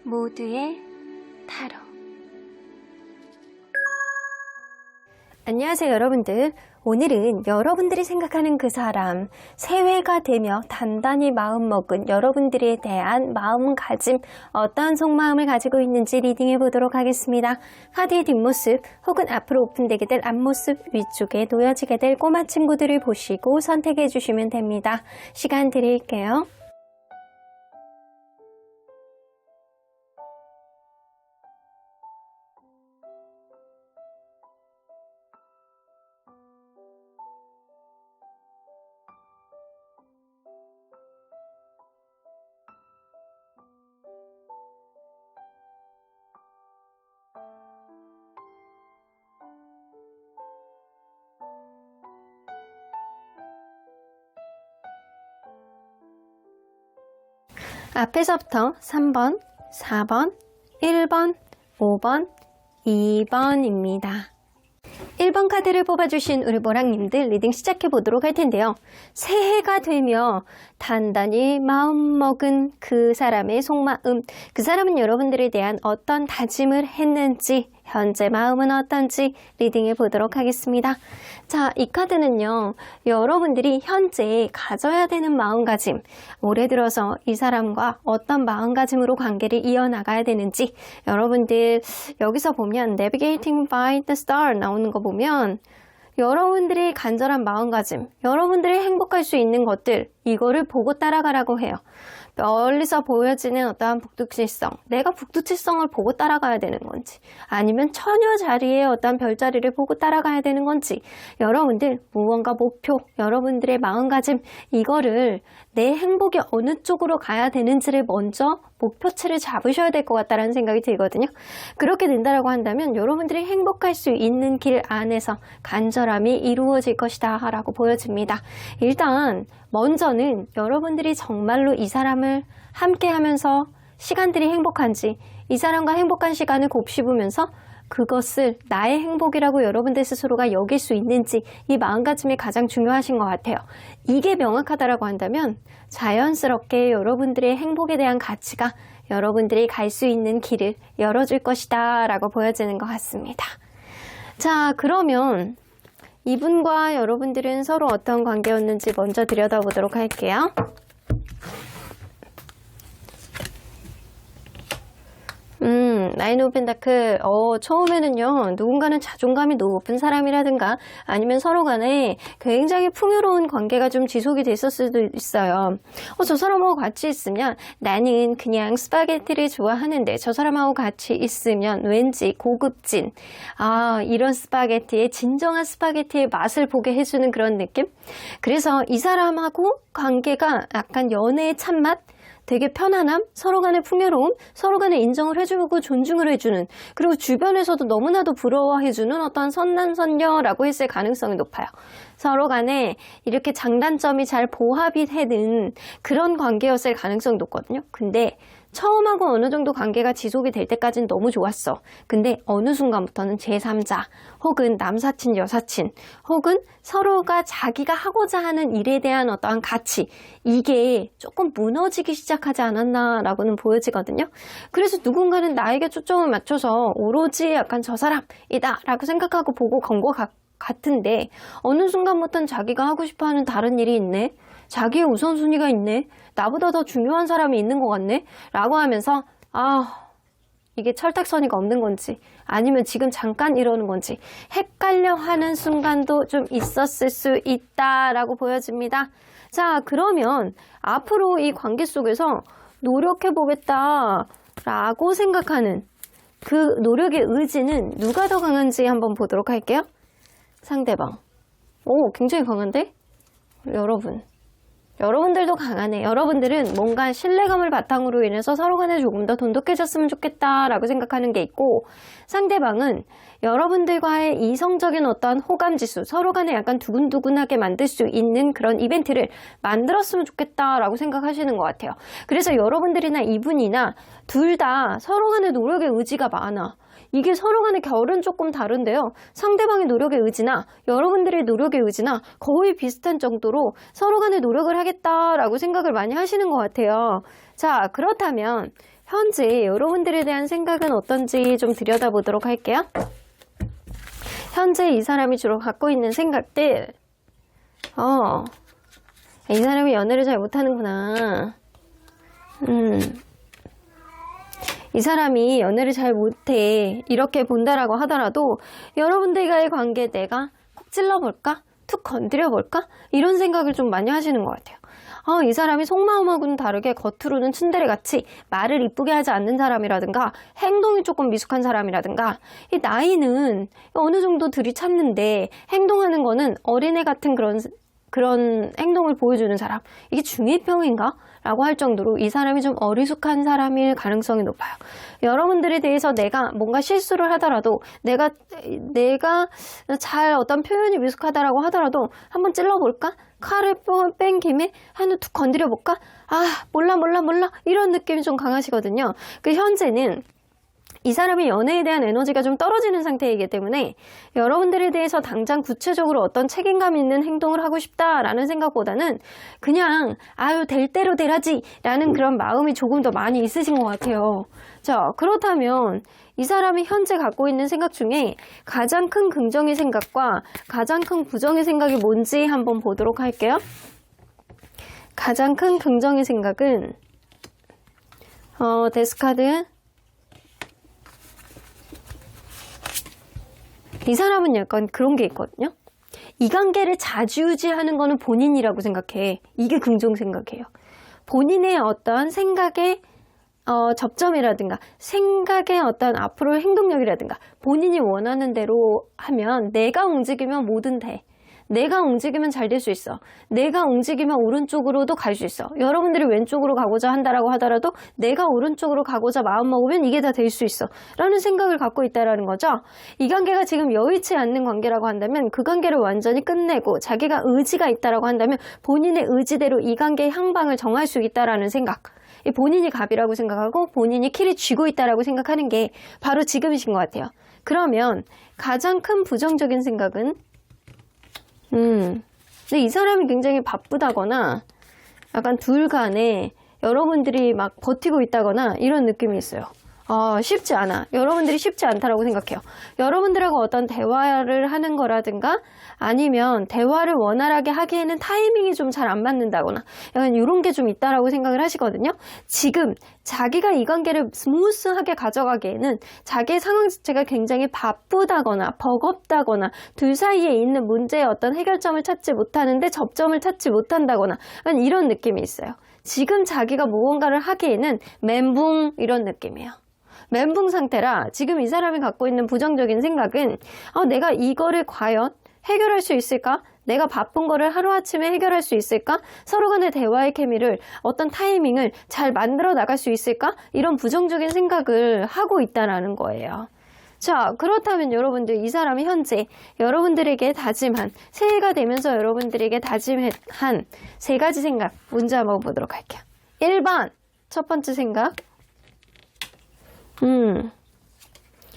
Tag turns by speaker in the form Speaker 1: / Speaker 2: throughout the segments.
Speaker 1: 모두의 타로. 안녕하세요 여러분들. 오늘은 여러분들이 생각하는 그 사람, 새해가 되며 단단히 마음먹은 여러분들에 대한 마음가짐, 어떤 속마음을 가지고 있는지 리딩해 보도록 하겠습니다. 카드의 뒷모습 혹은 앞으로 오픈되게 될 앞모습, 위쪽에 놓여지게 될 꼬마 친구들을 보시고 선택해 주시면 됩니다. 시간 드릴게요. 앞에서부터 3번, 4번, 1번, 5번, 2번입니다. 1번 카드를 뽑아주신 우리 모랑님들 리딩 시작해 보도록 할 텐데요. 새해가 되며 단단히 마음먹은 그 사람의 속마음, 그 사람은 여러분들에 대한 어떤 다짐을 했는지, 현재 마음은 어떤지 리딩해 보도록 하겠습니다. 자, 이 카드는요, 여러분들이 현재 가져야 되는 마음가짐, 올해 들어서 이 사람과 어떤 마음가짐으로 관계를 이어나가야 되는지, 여러분들 여기서 보면 Navigating by the Star 나오는 거 보면 여러분들의 간절한 마음가짐, 여러분들이 행복할 수 있는 것들, 이거를 보고 따라가라고 해요. 멀리서 보여지는 어떠한 북두칠성, 내가 북두칠성을 보고 따라가야 되는 건지, 아니면 처녀 자리에 어떠한 별자리를 보고 따라가야 되는 건지, 여러분들 무언가 목표, 여러분들의 마음가짐, 이거를 내 행복이 어느 쪽으로 가야 되는지를 먼저 목표치를 잡으셔야 될 것 같다는 생각이 들거든요. 그렇게 된다라고 한다면 여러분들이 행복할 수 있는 길 안에서 간절함이 이루어질 것이다 라고 보여집니다. 일단 먼저는 여러분들이 정말로 이 사람을 함께 하면서 시간들이 행복한지, 이 사람과 행복한 시간을 곱씹으면서 그것을 나의 행복이라고 여러분들 스스로가 여길 수 있는지, 이 마음가짐이 가장 중요하신 것 같아요. 이게 명확하다라고 한다면 자연스럽게 여러분들의 행복에 대한 가치가 여러분들이 갈 수 있는 길을 열어줄 것이다 라고 보여지는 것 같습니다. 자, 그러면 이분과 여러분들은 서로 어떤 관계였는지 먼저 들여다보도록 할게요. 나인 오브 펜타클, 처음에는요, 누군가는 자존감이 높은 사람이라든가 아니면 서로 간에 굉장히 풍요로운 관계가 좀 지속이 됐을 수도 있어요. 저 사람하고 같이 있으면 나는 그냥 스파게티를 좋아하는데 저 사람하고 같이 있으면 왠지 고급진, 이런 스파게티의 진정한 스파게티의 맛을 보게 해주는 그런 느낌? 그래서 이 사람하고 관계가 약간 연애의 참맛? 되게 편안함, 서로 간의 풍요로움, 서로 간의 인정을 해주고 존중을 해주는, 그리고 주변에서도 너무나도 부러워해주는 어떤 선남선녀라고 했을 가능성이 높아요. 서로 간에 이렇게 장단점이 잘 보합이 되는 그런 관계였을 가능성이 높거든요. 근데 처음하고 어느 정도 관계가 지속이 될 때까지는 너무 좋았어. 근데 어느 순간부터는 제3자 혹은 남사친, 여사친 혹은 서로가 자기가 하고자 하는 일에 대한 어떠한 가치, 이게 조금 무너지기 시작하지 않았나라고는 보여지거든요. 그래서 누군가는 나에게 초점을 맞춰서 오로지 약간 저 사람이다 라고 생각하고 보고 건 것 같은데 어느 순간부터는 자기가 하고 싶어하는 다른 일이 있네, 자기의 우선순위가 있네, 나보다 더 중요한 사람이 있는 것 같네 라고 하면서 이게 철딱서니가 없는 건지 아니면 지금 잠깐 이러는 건지 헷갈려하는 순간도 좀 있었을 수 있다라고 보여집니다. 자, 그러면 앞으로 이 관계 속에서 노력해보겠다라고 생각하는 그 노력의 의지는 누가 더 강한지 한번 보도록 할게요. 상대방. 굉장히 강한데? 여러분들도 강하네. 여러분들은 뭔가 신뢰감을 바탕으로 인해서 서로 간에 조금 더 돈독해졌으면 좋겠다라고 생각하는 게 있고, 상대방은 여러분들과의 이성적인 어떤 호감지수, 서로 간에 약간 두근두근하게 만들 수 있는 그런 이벤트를 만들었으면 좋겠다라고 생각하시는 것 같아요. 그래서 여러분들이나 이분이나 둘 다 서로 간의 노력의 의지가 많아. 이게 서로 간의 결은 조금 다른데요. 상대방의 노력의 의지나 여러분들의 노력의 의지나 거의 비슷한 정도로 서로 간의 노력을 하겠다라고 생각을 많이 하시는 것 같아요. 자, 그렇다면 현재 여러분들에 대한 생각은 어떤지 좀 들여다보도록 할게요. 현재 이 사람이 주로 갖고 있는 생각들, 이 사람이 연애를 잘 못하는구나. 이 사람이 연애를 잘 못해. 이렇게 본다라고 하더라도 여러분들과의 관계 내가 콕 찔러볼까? 툭 건드려볼까? 이런 생각을 좀 많이 하시는 것 같아요. 이 사람이 속마음하고는 다르게 겉으로는 츤데레같이 말을 이쁘게 하지 않는 사람이라든가 행동이 조금 미숙한 사람이라든가 이 나이는 어느 정도 들이찼는데 행동하는 거는 어린애 같은 그런 행동을 보여주는 사람. 이게 중2병인가? 라고 할 정도로 이 사람이 좀 어리숙한 사람일 가능성이 높아요. 여러분들에 대해서 내가 뭔가 실수를 하더라도 내가 잘 어떤 표현이 미숙하다라고 하더라도 한번 찔러볼까? 칼을 뺀 김에 한번 툭 건드려볼까? 몰라 이런 느낌이 좀 강하시거든요. 현재는 이 사람이 연애에 대한 에너지가 좀 떨어지는 상태이기 때문에 여러분들에 대해서 당장 구체적으로 어떤 책임감 있는 행동을 하고 싶다라는 생각보다는 그냥 될 대로 되라지 라는 그런 마음이 조금 더 많이 있으신 것 같아요. 자, 그렇다면 이 사람이 현재 갖고 있는 생각 중에 가장 큰 긍정의 생각과 가장 큰 부정의 생각이 뭔지 한번 보도록 할게요. 가장 큰 긍정의 생각은 데스카드. 이 사람은 약간 그런 게 있거든요. 이 관계를 좌지우지하는 거는 본인이라고 생각해. 이게 긍정 생각이에요. 본인의 어떤 생각의 접점이라든가 생각의 어떤 앞으로의 행동력이라든가 본인이 원하는 대로 하면 내가 움직이면 뭐든 돼. 내가 움직이면 잘 될 수 있어. 내가 움직이면 오른쪽으로도 갈 수 있어. 여러분들이 왼쪽으로 가고자 한다라고 하더라도 내가 오른쪽으로 가고자 마음먹으면 이게 다 될 수 있어. 라는 생각을 갖고 있다라는 거죠. 이 관계가 지금 여의치 않는 관계라고 한다면 그 관계를 완전히 끝내고 자기가 의지가 있다라고 한다면 본인의 의지대로 이 관계의 향방을 정할 수 있다라는 생각. 본인이 갑이라고 생각하고 본인이 키를 쥐고 있다라고 생각하는 게 바로 지금이신 것 같아요. 그러면 가장 큰 부정적인 생각은 근데 이 사람이 굉장히 바쁘다거나 약간 둘 간에 여러분들이 막 버티고 있다거나 이런 느낌이 있어요. 쉽지 않아. 여러분들이 쉽지 않다라고 생각해요. 여러분들하고 어떤 대화를 하는 거라든가 아니면 대화를 원활하게 하기에는 타이밍이 좀 잘 안 맞는다거나 약간 이런 게 좀 있다라고 생각을 하시거든요. 지금 자기가 이 관계를 스무스하게 가져가기에는 자기의 상황 자체가 굉장히 바쁘다거나 버겁다거나 둘 사이에 있는 문제의 어떤 해결점을 찾지 못하는데 접점을 찾지 못한다거나 이런 느낌이 있어요. 지금 자기가 무언가를 하기에는 멘붕 이런 느낌이에요. 멘붕 상태라 지금 이 사람이 갖고 있는 부정적인 생각은 내가 이거를 과연 해결할 수 있을까? 내가 바쁜 거를 하루아침에 해결할 수 있을까? 서로 간의 대화의 케미를 어떤 타이밍을 잘 만들어 나갈 수 있을까? 이런 부정적인 생각을 하고 있다는 거예요. 자, 그렇다면 여러분들 이 사람이 현재 여러분들에게 다짐한 새해가 되면서 여러분들에게 다짐한 세 가지 생각 문제 한번 보도록 할게요. 1번 첫 번째 생각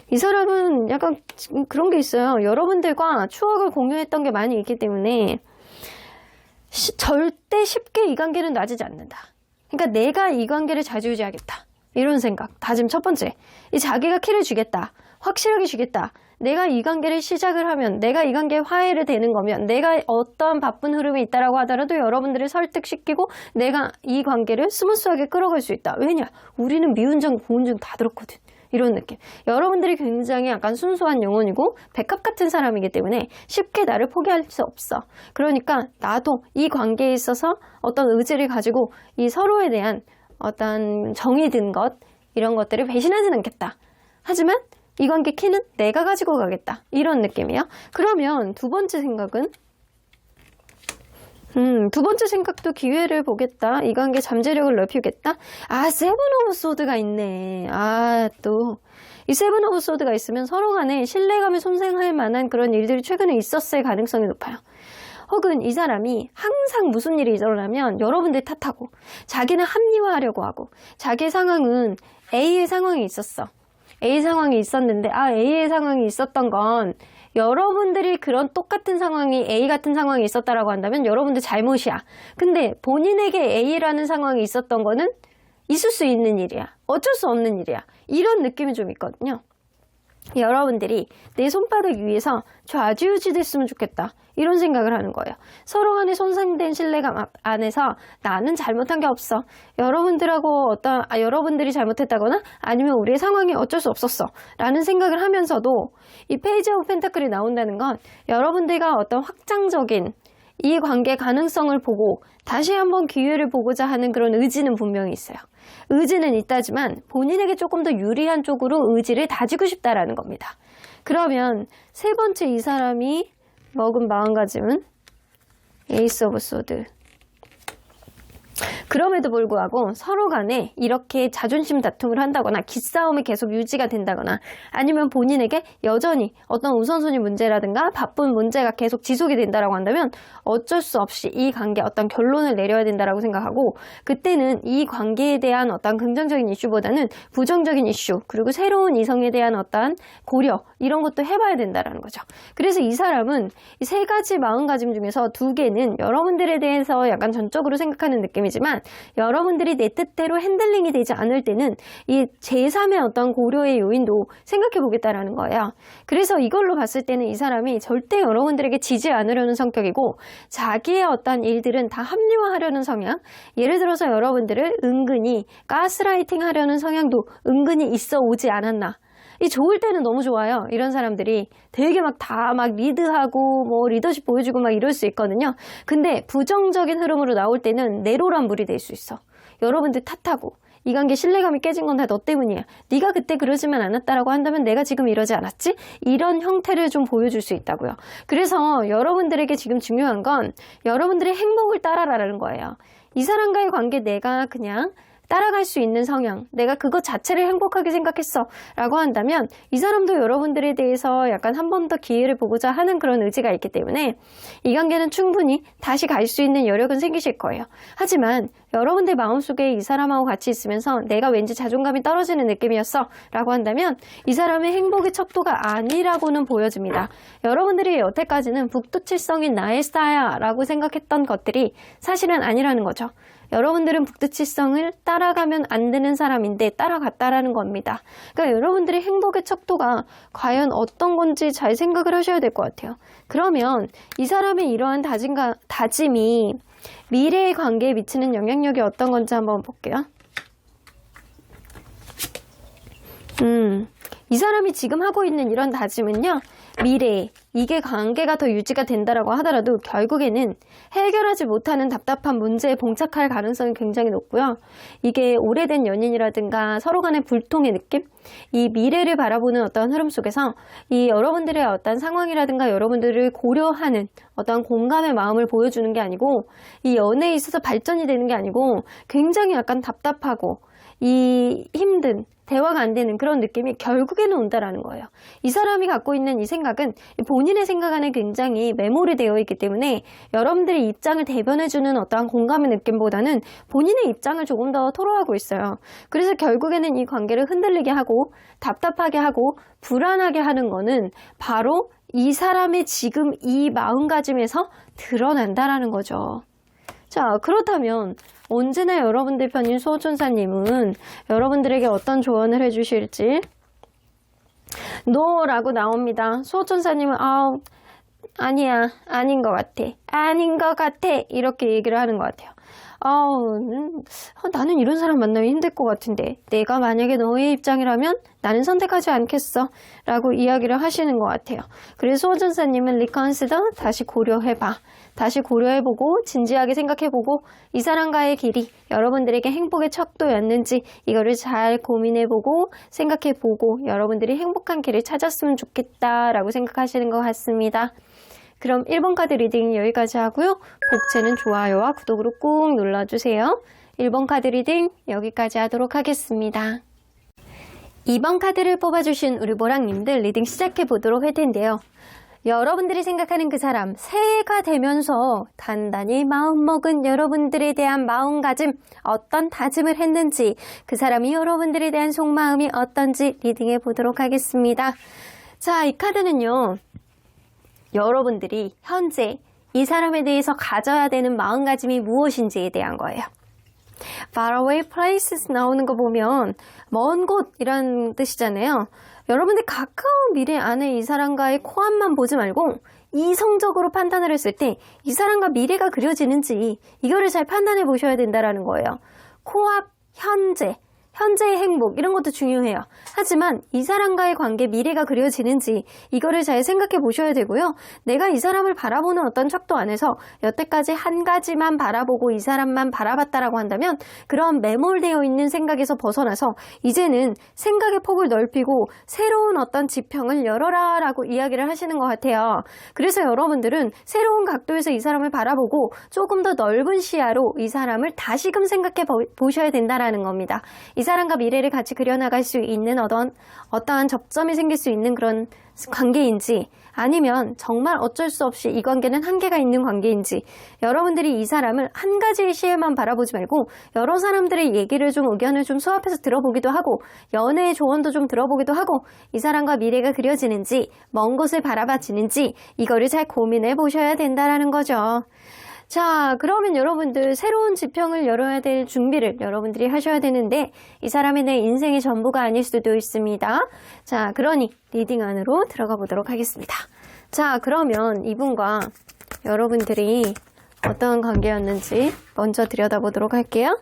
Speaker 1: 이 사람은 약간 그런 게 있어요. 여러분들과 추억을 공유했던 게 많이 있기 때문에 절대 쉽게 이 관계는 놔지지 않는다. 그러니까 내가 이 관계를 좌지우지하겠다. 이런 생각. 다짐 첫 번째. 이 자기가 키를 쥐겠다. 확실하게 주겠다. 내가 이 관계를 시작을 하면 내가 이 관계에 화해를 되는 거면 내가 어떤 바쁜 흐름이 있다라고 하더라도 여러분들을 설득시키고 내가 이 관계를 스무스하게 끌어갈 수 있다. 왜냐? 우리는 미운 정 고운 정 다 들었거든. 이런 느낌. 여러분들이 굉장히 약간 순수한 영혼이고 백합 같은 사람이기 때문에 쉽게 나를 포기할 수 없어. 그러니까 나도 이 관계에 있어서 어떤 의지를 가지고 이 서로에 대한 어떤 정이 든 것 이런 것들을 배신하진 않겠다. 하지만 이 관계 키는 내가 가지고 가겠다. 이런 느낌이에요. 그러면 두 번째 생각은 두 번째 생각도 기회를 보겠다. 이 관계 잠재력을 넓히겠다. 세븐 오브 소드가 있네. 또 이 세븐 오브 소드가 있으면 서로 간에 신뢰감을 손상할 만한 그런 일들이 최근에 있었을 가능성이 높아요. 혹은 이 사람이 항상 무슨 일이 일어나면 여러분들 탓하고 자기는 합리화하려고 하고 자기의 상황은 A의 상황이 있었어. A 상황이 있었는데 A의 상황이 있었던 건 여러분들이 그런 똑같은 상황이 A 같은 상황이 있었다라고 한다면 여러분들 잘못이야. 근데 본인에게 A라는 상황이 있었던 거는 있을 수 있는 일이야. 어쩔 수 없는 일이야. 이런 느낌이 좀 있거든요. 여러분들이 내 손바닥 위에서 좌지우지 됐으면 좋겠다. 이런 생각을 하는 거예요. 서로 간에 손상된 신뢰감 안에서 나는 잘못한 게 없어. 여러분들이 잘못했다거나 아니면 우리의 상황이 어쩔 수 없었어. 라는 생각을 하면서도 이 페이지 오브 펜타클이 나온다는 건 여러분들과 어떤 확장적인 이 관계의 가능성을 보고 다시 한번 기회를 보고자 하는 그런 의지는 분명히 있어요. 의지는 있다지만 본인에게 조금 더 유리한 쪽으로 의지를 다지고 싶다라는 겁니다. 그러면 세 번째 이 사람이 먹은 마음가짐은 에이스 오브 소드. 그럼에도 불구하고 서로 간에 이렇게 자존심 다툼을 한다거나 기싸움이 계속 유지가 된다거나 아니면 본인에게 여전히 어떤 우선순위 문제라든가 바쁜 문제가 계속 지속이 된다라고 한다면 어쩔 수 없이 이 관계에 어떤 결론을 내려야 된다라고 생각하고 그때는 이 관계에 대한 어떤 긍정적인 이슈보다는 부정적인 이슈 그리고 새로운 이성에 대한 어떤 고려 이런 것도 해봐야 된다라는 거죠. 그래서 이 사람은 이 세 가지 마음가짐 중에서 두 개는 여러분들에 대해서 약간 전적으로 생각하는 느낌이지만 여러분들이 내 뜻대로 핸들링이 되지 않을 때는 이 제3의 어떤 고려의 요인도 생각해 보겠다라는 거예요. 그래서 이걸로 봤을 때는 이 사람이 절대 여러분들에게 지지 않으려는 성격이고 자기의 어떤 일들은 다 합리화하려는 성향 예를 들어서 여러분들을 은근히 가스라이팅 하려는 성향도 은근히 있어 오지 않았나 이 좋을 때는 너무 좋아요. 이런 사람들이 되게 막 다 막 리드하고 뭐 리더십 보여주고 막 이럴 수 있거든요. 근데 부정적인 흐름으로 나올 때는 내로란물이 될 수 있어. 여러분들 탓하고 이 관계 신뢰감이 깨진 건 다 너 때문이야. 네가 그때 그러지만 않았다라고 한다면 내가 지금 이러지 않았지? 이런 형태를 좀 보여줄 수 있다고요. 그래서 여러분들에게 지금 중요한 건 여러분들의 행복을 따라라라는 거예요. 이 사람과의 관계 내가 그냥 따라갈 수 있는 성향, 내가 그것 자체를 행복하게 생각했어 라고 한다면 이 사람도 여러분들에 대해서 약간 한 번 더 기회를 보고자 하는 그런 의지가 있기 때문에 이 관계는 충분히 다시 갈 수 있는 여력은 생기실 거예요. 하지만 여러분들 마음속에 이 사람하고 같이 있으면서 내가 왠지 자존감이 떨어지는 느낌이었어 라고 한다면 이 사람의 행복의 척도가 아니라고는 보여집니다. 여러분들이 여태까지는 북두칠성인 나의 스타야 라고 생각했던 것들이 사실은 아니라는 거죠. 여러분들은 북두칠성을 따라가면 안 되는 사람인데 따라갔다라는 겁니다. 그러니까 여러분들의 행복의 척도가 과연 어떤 건지 잘 생각을 하셔야 될 것 같아요. 그러면 이 사람의 이러한 다짐이 미래의 관계에 미치는 영향력이 어떤 건지 한번 볼게요. 이 사람이 지금 하고 있는 이런 다짐은요. 미래에 이게 관계가 더 유지가 된다라고 하더라도 결국에는 해결하지 못하는 답답한 문제에 봉착할 가능성이 굉장히 높고요. 이게 오래된 연인이라든가 서로 간의 불통의 느낌? 이 미래를 바라보는 어떤 흐름 속에서 이 여러분들의 어떤 상황이라든가 여러분들을 고려하는 어떤 공감의 마음을 보여주는 게 아니고 이 연애에 있어서 발전이 되는 게 아니고 굉장히 약간 답답하고 이 힘든 대화가 안 되는 그런 느낌이 결국에는 온다라는 거예요. 이 사람이 갖고 있는 이 생각은 본인의 생각 안에 굉장히 메모리 되어 있기 때문에 여러분들의 입장을 대변해주는 어떠한 공감의 느낌보다는 본인의 입장을 조금 더 토로하고 있어요. 그래서 결국에는 이 관계를 흔들리게 하고 답답하게 하고 불안하게 하는 거는 바로 이 사람의 지금 이 마음가짐에서 드러난다라는 거죠. 자, 그렇다면 언제나 여러분들 편인 수호천사님은 여러분들에게 어떤 조언을 해주실지 노라고 나옵니다. 수호천사님은 아니야, 아닌 것 같아 이렇게 얘기를 하는 것 같아요. 나는 이런 사람 만나면 힘들 것 같은데 내가 만약에 너의 입장이라면 나는 선택하지 않겠어 라고 이야기를 하시는 것 같아요. 그래서 수호천사님은 리컨시더 다시 고려해봐. 다시 고려해보고 진지하게 생각해보고 이 사람과의 길이 여러분들에게 행복의 척도였는지 이거를 잘 고민해보고 생각해보고 여러분들이 행복한 길을 찾았으면 좋겠다라고 생각하시는 것 같습니다. 그럼 1번 카드 리딩 여기까지 하고요. 복채는 좋아요와 구독으로 꾹 눌러주세요. 1번 카드 리딩 여기까지 하도록 하겠습니다. 2번 카드를 뽑아주신 우리 모랑님들 리딩 시작해보도록 할 텐데요. 여러분들이 생각하는 그 사람 새해가 되면서 단단히 마음먹은 여러분들에 대한 마음가짐 어떤 다짐을 했는지 그 사람이 여러분들에 대한 속마음이 어떤지 리딩해 보도록 하겠습니다. 자, 이 카드는요. 여러분들이 현재 이 사람에 대해서 가져야 되는 마음가짐이 무엇인지에 대한 거예요. far away places 나오는 거 보면 먼 곳이란 뜻이잖아요. 여러분들 가까운 미래 안에 이 사람과의 코앞만 보지 말고 이성적으로 판단을 했을 때 이 사람과 미래가 그려지는지 이거를 잘 판단해 보셔야 된다라는 거예요. 코앞, 현재의 행복 이런 것도 중요해요. 하지만 이 사람과의 관계 미래가 그려지는지 이거를 잘 생각해 보셔야 되고요. 내가 이 사람을 바라보는 어떤 척도 안에서 여태까지 한 가지만 바라보고 이 사람만 바라봤다라고 한다면 그런 매몰되어 있는 생각에서 벗어나서 이제는 생각의 폭을 넓히고 새로운 어떤 지평을 열어라 라고 이야기를 하시는 것 같아요. 그래서 여러분들은 새로운 각도에서 이 사람을 바라보고 조금 더 넓은 시야로 이 사람을 다시금 생각해 보셔야 된다라는 겁니다. 이 사람과 미래를 같이 그려나갈 수 있는 어떠한 접점이 생길 수 있는 그런 관계인지 아니면 정말 어쩔 수 없이 이 관계는 한계가 있는 관계인지 여러분들이 이 사람을 한 가지의 시에만 바라보지 말고 여러 사람들의 얘기를 좀 의견을 좀 수합해서 들어보기도 하고 연애의 조언도 좀 들어보기도 하고 이 사람과 미래가 그려지는지 먼 곳을 바라봐지는지 이거를 잘 고민해 보셔야 된다라는 거죠. 자, 그러면 여러분들 새로운 지평을 열어야 될 준비를 여러분들이 하셔야 되는데 이 사람이 내 인생의 전부가 아닐 수도 있습니다. 자, 그러니 리딩 안으로 들어가 보도록 하겠습니다. 자, 그러면 이분과 여러분들이 어떠한 관계였는지 먼저 들여다보도록 할게요.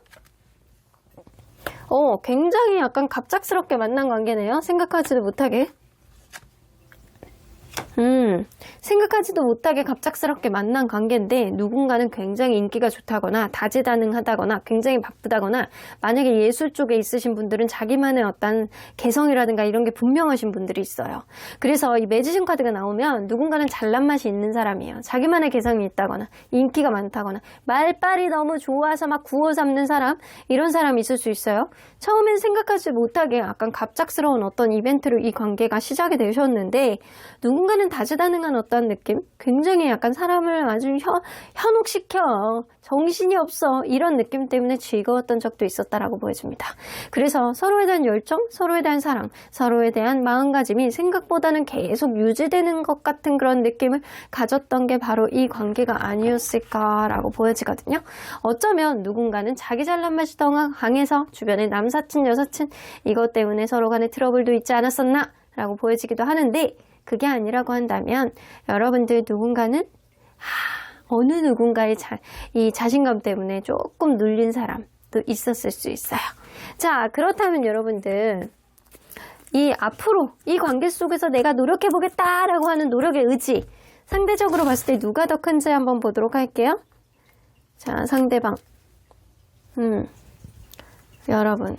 Speaker 1: 굉장히 약간 갑작스럽게 만난 관계네요. 생각하지도 못하게. 생각하지도 못하게 갑작스럽게 만난 관계인데 누군가는 굉장히 인기가 좋다거나 다재다능하다거나 굉장히 바쁘다거나 만약에 예술 쪽에 있으신 분들은 자기만의 어떤 개성이라든가 이런 게 분명하신 분들이 있어요. 그래서 이 매지션 카드가 나오면 누군가는 잘난 맛이 있는 사람이에요. 자기만의 개성이 있다거나 인기가 많다거나 말빨이 너무 좋아서 막 구워 삼는 사람 이런 사람이 있을 수 있어요. 처음엔 생각하지 못하게 약간 갑작스러운 어떤 이벤트로 이 관계가 시작이 되셨는데 누군가는 다재다능한 어떤 느낌? 굉장히 약간 사람을 아주 현혹시켜. 정신이 없어. 이런 느낌 때문에 즐거웠던 적도 있었다라고 보여집니다. 그래서 서로에 대한 열정, 서로에 대한 사랑, 서로에 대한 마음가짐이 생각보다는 계속 유지되는 것 같은 그런 느낌을 가졌던 게 바로 이 관계가 아니었을까라고 보여지거든요. 어쩌면 누군가는 자기 잘난 맛이 더 강해서 주변에 남사친, 여사친 이것 때문에 서로 간에 트러블도 있지 않았었나? 라고 보여지기도 하는데 그게 아니라고 한다면 여러분들 누군가는 어느 누군가의 이 자신감 때문에 조금 눌린 사람도 있었을 수 있어요. 자, 그렇다면 여러분들 이 앞으로 이 관계 속에서 내가 노력해보겠다라고 하는 노력의 의지 상대적으로 봤을 때 누가 더 큰지 한번 보도록 할게요. 자, 상대방 여러분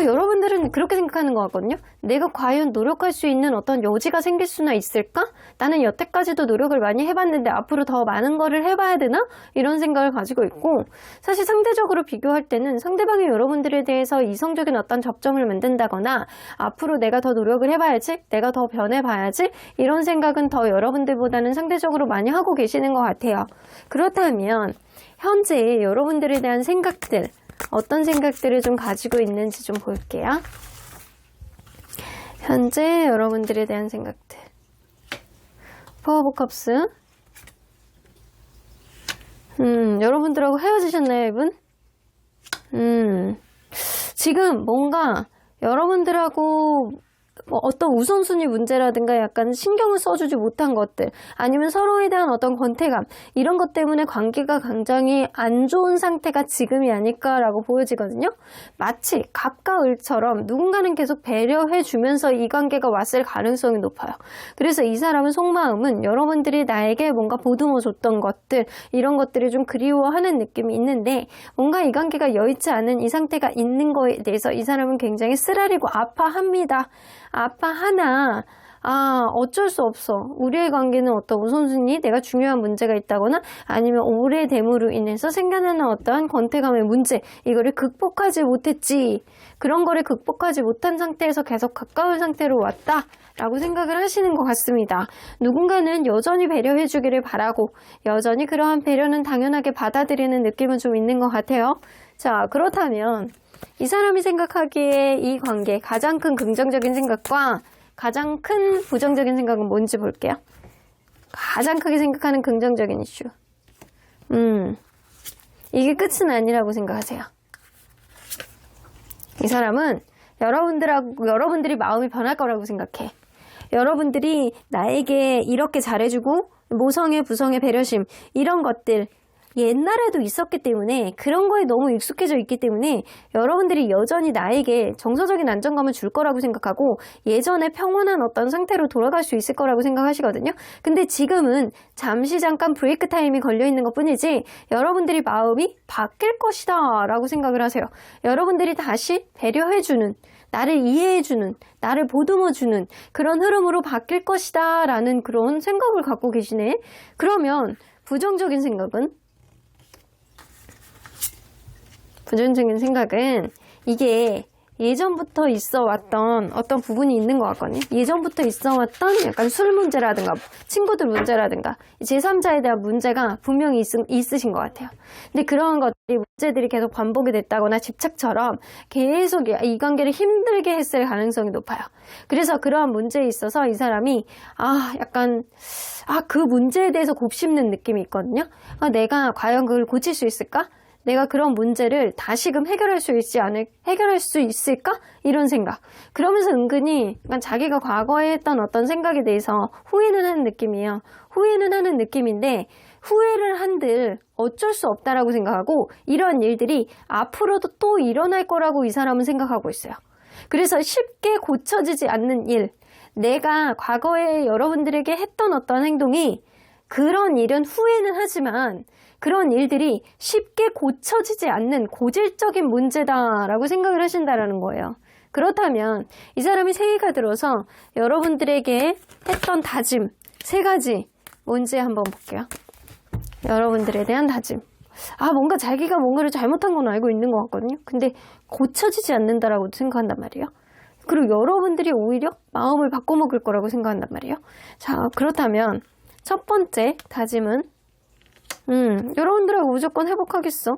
Speaker 1: 여러분들은 그렇게 생각하는 것 같거든요. 내가 과연 노력할 수 있는 어떤 여지가 생길 수나 있을까? 나는 여태까지도 노력을 많이 해봤는데 앞으로 더 많은 거를 해봐야 되나? 이런 생각을 가지고 있고 사실 상대적으로 비교할 때는 상대방이 여러분들에 대해서 이성적인 어떤 접점을 만든다거나 앞으로 내가 더 노력을 해봐야지, 내가 더 변해봐야지 이런 생각은 더 여러분들보다는 상대적으로 많이 하고 계시는 것 같아요. 그렇다면 현재 여러분들에 대한 생각들 어떤 생각들을 좀 가지고 있는지 좀 볼게요. 현재 여러분들에 대한 생각들. 포 오브 컵스. 여러분들하고 헤어지셨나요, 이분? 지금 뭔가 여러분들하고 어떤 우선순위 문제라든가 약간 신경을 써주지 못한 것들 아니면 서로에 대한 어떤 권태감 이런 것 때문에 관계가 굉장히 안 좋은 상태가 지금이 아닐까라고 보여지거든요. 마치 갑과 을처럼 누군가는 계속 배려해주면서 이 관계가 왔을 가능성이 높아요. 그래서 이 사람은 속마음은 여러분들이 나에게 뭔가 보듬어줬던 것들 이런 것들을 좀 그리워하는 느낌이 있는데 뭔가 이 관계가 여의치 않은 이 상태가 있는 거에 대해서 이 사람은 굉장히 쓰라리고 아파합니다. 아파하나 어쩔 수 없어. 우리의 관계는 어떤 우선순위 내가 중요한 문제가 있다거나 아니면 오래됨으로 인해서 생겨나는 어떠한 권태감의 문제 이거를 극복하지 못했지. 그런 거를 극복하지 못한 상태에서 계속 가까운 상태로 왔다 라고 생각을 하시는 것 같습니다. 누군가는 여전히 배려해 주기를 바라고 여전히 그러한 배려는 당연하게 받아들이는 느낌은 좀 있는 것 같아요. 자, 그렇다면 이 사람이 생각하기에 이 관계 가장 큰 긍정적인 생각과 가장 큰 부정적인 생각은 뭔지 볼게요. 가장 크게 생각하는 긍정적인 이슈. 이게 끝은 아니라고 생각하세요. 이 사람은 여러분들이 마음이 변할 거라고 생각해. 여러분들이 나에게 이렇게 잘해주고 모성애, 부성애, 배려심 이런 것들 옛날에도 있었기 때문에 그런 거에 너무 익숙해져 있기 때문에 여러분들이 여전히 나에게 정서적인 안정감을 줄 거라고 생각하고 예전에 평온한 어떤 상태로 돌아갈 수 있을 거라고 생각하시거든요. 근데 지금은 잠시 잠깐 브레이크 타임이 걸려 있는 것 뿐이지 여러분들이 마음이 바뀔 것이다 라고 생각을 하세요. 여러분들이 다시 배려해주는, 나를 이해해주는, 나를 보듬어주는 그런 흐름으로 바뀔 것이다 라는 그런 생각을 갖고 계시네. 그러면 부정적인 생각은 이게 예전부터 있어 왔던 어떤 부분이 있는 것 같거든요. 예전부터 있어 왔던 약간 술 문제라든가 친구들 문제라든가 제3자에 대한 문제가 분명히 있으신 것 같아요. 근데 그런 문제들이 계속 반복이 됐다거나 집착처럼 계속 이 관계를 힘들게 했을 가능성이 높아요. 그래서 그러한 문제에 있어서 이 사람이 그 문제에 대해서 곱씹는 느낌이 있거든요. 내가 과연 그걸 고칠 수 있을까? 내가 그런 문제를 다시금 해결할 수 있을까? 이런 생각. 그러면서 은근히 자기가 과거에 했던 어떤 생각에 대해서 후회는 하는 느낌이에요. 후회는 하는 느낌인데 후회를 한들 어쩔 수 없다라고 생각하고 이런 일들이 앞으로도 또 일어날 거라고 이 사람은 생각하고 있어요. 그래서 쉽게 고쳐지지 않는 일, 내가 과거에 여러분들에게 했던 어떤 행동이 그런 일은 후회는 하지만 그런 일들이 쉽게 고쳐지지 않는 고질적인 문제다라고 생각을 하신다라는 거예요. 그렇다면 이 사람이 새해가 들어서 여러분들에게 했던 다짐 3가지 뭔지 한번 볼게요. 여러분들에 대한 다짐. 뭔가 자기가 뭔가를 잘못한 건 알고 있는 것 같거든요. 근데 고쳐지지 않는다라고 생각한단 말이에요. 그리고 여러분들이 오히려 마음을 바꿔먹을 거라고 생각한단 말이에요. 자, 그렇다면 첫 번째 다짐은 여러분들하고 무조건 회복하겠어.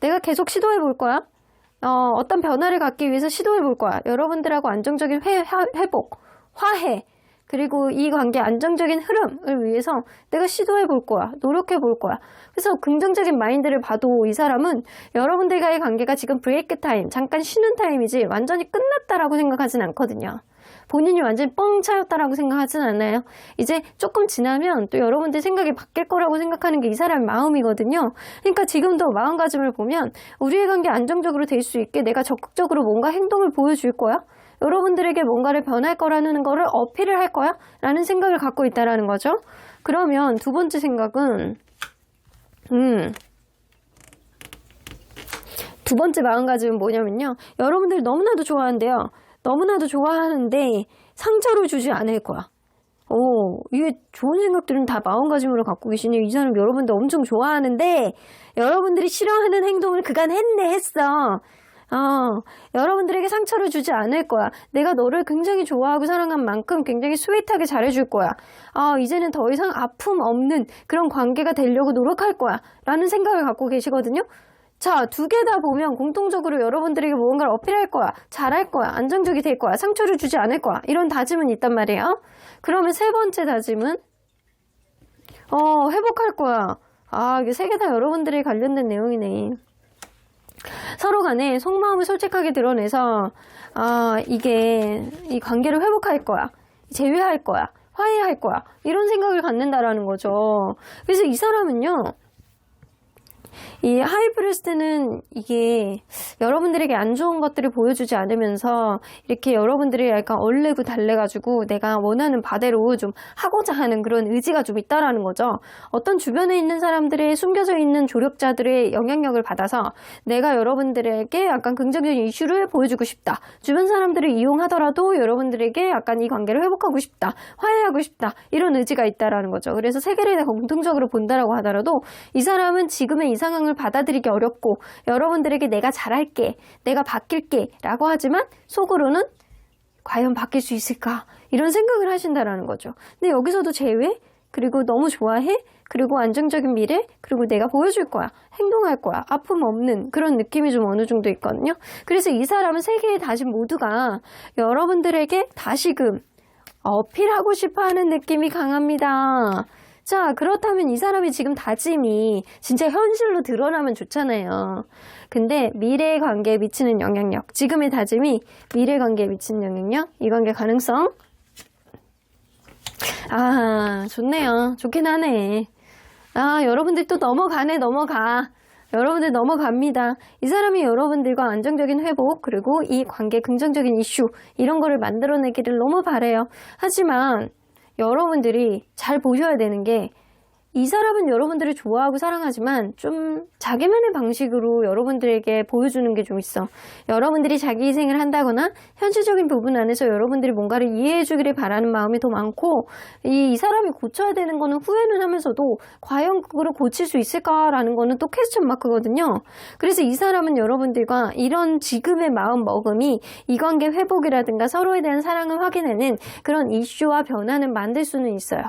Speaker 1: 내가 계속 시도해 볼 거야. 어떤 변화를 갖기 위해서 시도해 볼 거야. 여러분들하고 안정적인 회복, 화해, 그리고 이 관계 안정적인 흐름을 위해서 내가 시도해 볼 거야. 노력해 볼 거야. 그래서 긍정적인 마인드를 봐도 이 사람은 여러분들과의 관계가 지금 브레이크 타임, 잠깐 쉬는 타임이지 완전히 끝났다라고 생각하진 않거든요. 본인이 완전히 뻥 차였다라고 생각하진 않아요. 이제 조금 지나면 또 여러분들 생각이 바뀔 거라고 생각하는 게 이 사람의 마음이거든요. 그러니까 지금도 마음가짐을 보면 우리의 관계 안정적으로 될 수 있게 내가 적극적으로 뭔가 행동을 보여줄 거야. 여러분들에게 뭔가를 변할 거라는 거를 어필을 할 거야 라는 생각을 갖고 있다라는 거죠. 그러면 두 번째 생각은 두 번째 마음가짐은 뭐냐면요. 여러분들 너무나도 좋아하는데요. 너무나도 좋아하는데 상처를 주지 않을 거야. 이게 좋은 생각들은 다 마음가짐으로 갖고 계시네요. 이 사람 여러분들 엄청 좋아하는데 여러분들이 싫어하는 행동을 그간 했어. 여러분들에게 상처를 주지 않을 거야. 내가 너를 굉장히 좋아하고 사랑한 만큼 굉장히 스윗하게 잘해줄 거야. 이제는 더 이상 아픔 없는 그런 관계가 되려고 노력할 거야. 라는 생각을 갖고 계시거든요. 자, 2개 다 보면 공통적으로 여러분들에게 무언가를 어필할 거야. 잘할 거야. 안정적이 될 거야. 상처를 주지 않을 거야. 이런 다짐은 있단 말이에요. 그러면 3번째 다짐은 회복할 거야. 이게 3개 다 여러분들에 관련된 내용이네. 서로 간에 속마음을 솔직하게 드러내서 이 관계를 회복할 거야. 재회할 거야. 화해할 거야. 이런 생각을 갖는다라는 거죠. 그래서 이 사람은요. 이 하이브리스트는 이게 여러분들에게 안 좋은 것들을 보여주지 않으면서 이렇게 여러분들이 약간 얼레고 달래가지고 내가 원하는 바대로 좀 하고자 하는 그런 의지가 좀 있다라는 거죠. 어떤 주변에 있는 사람들의 숨겨져 있는 조력자들의 영향력을 받아서 내가 여러분들에게 약간 긍정적인 이슈를 보여주고 싶다. 주변 사람들을 이용하더라도 여러분들에게 약간 이 관계를 회복하고 싶다. 화해하고 싶다. 이런 의지가 있다라는 거죠. 그래서 3개를 다 공통적으로 본다라고 하더라도 이 사람은 지금의 이 상황을 받아들이기 어렵고 여러분들에게 내가 잘할게, 내가 바뀔게 라고 하지만 속으로는 과연 바뀔 수 있을까? 이런 생각을 하신다라는 거죠. 근데 여기서도 재회, 그리고 너무 좋아해, 그리고 안정적인 미래, 그리고 내가 보여줄 거야, 행동할 거야, 아픔 없는 그런 느낌이 좀 어느 정도 있거든요. 그래서 이 사람은 3개의 다짐 모두가 여러분들에게 다시금 어필하고 싶어하는 느낌이 강합니다. 자, 그렇다면 이 사람이 지금 다짐이 진짜 현실로 드러나면 좋잖아요. 근데 미래의 관계에 미치는 영향력, 지금의 다짐이 미래 관계에 미치는 영향력, 이 관계 가능성. 아, 좋네요. 좋긴 하네. 아, 여러분들 또 넘어가. 여러분들 넘어갑니다. 이 사람이 여러분들과 안정적인 회복, 그리고 이 관계 긍정적인 이슈, 이런 거를 만들어내기를 너무 바라요. 하지만 여러분들이 잘 보셔야 되는 게, 이 사람은 여러분들을 좋아하고 사랑하지만 좀 자기만의 방식으로 여러분들에게 보여주는 게 좀 있어. 여러분들이 자기 희생을 한다거나 현실적인 부분 안에서 여러분들이 뭔가를 이해해 주기를 바라는 마음이 더 많고, 이 사람이 고쳐야 되는 거는 후회는 하면서도 과연 그거를 고칠 수 있을까라는 거는 또 퀘스천 마크거든요. 그래서 이 사람은 여러분들과 이런 지금의 마음 먹음이 이 관계 회복이라든가 서로에 대한 사랑을 확인하는 그런 이슈와 변화는 만들 수는 있어요.